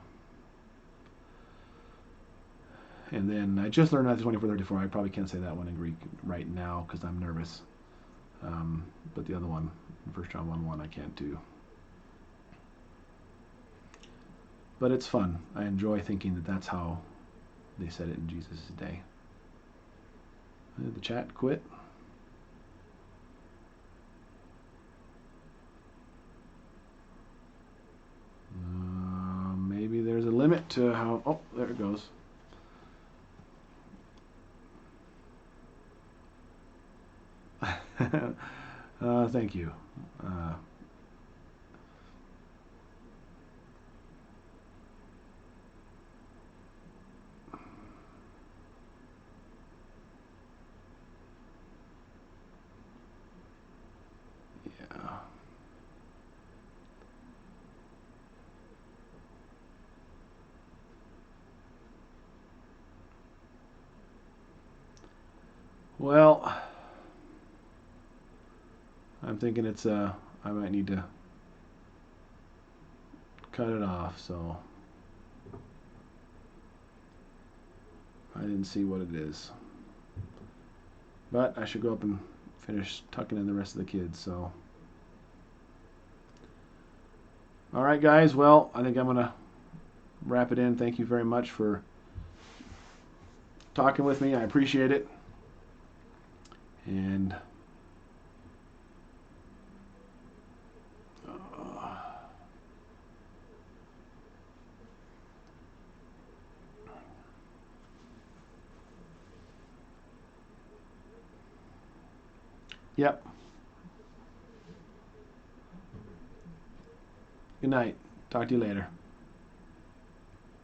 And then I just learned Matthew 24:34. I probably can't say that one in Greek right now because I'm nervous. But the other one, 1 John 1:1, I can't do. But it's fun. I enjoy thinking that that's how they said it in Jesus' day. Did the chat quit? Maybe there's a limit to how... Oh, there it goes. Thank you. Yeah. Well, I'm thinking it's I might need to cut it off, so I didn't see what it is. But I should go up and finish tucking in the rest of the kids, so. All right, guys, well, I think I'm going to wrap it in. Thank you very much for talking with me. I appreciate it. And yep. Good night. Talk to you later.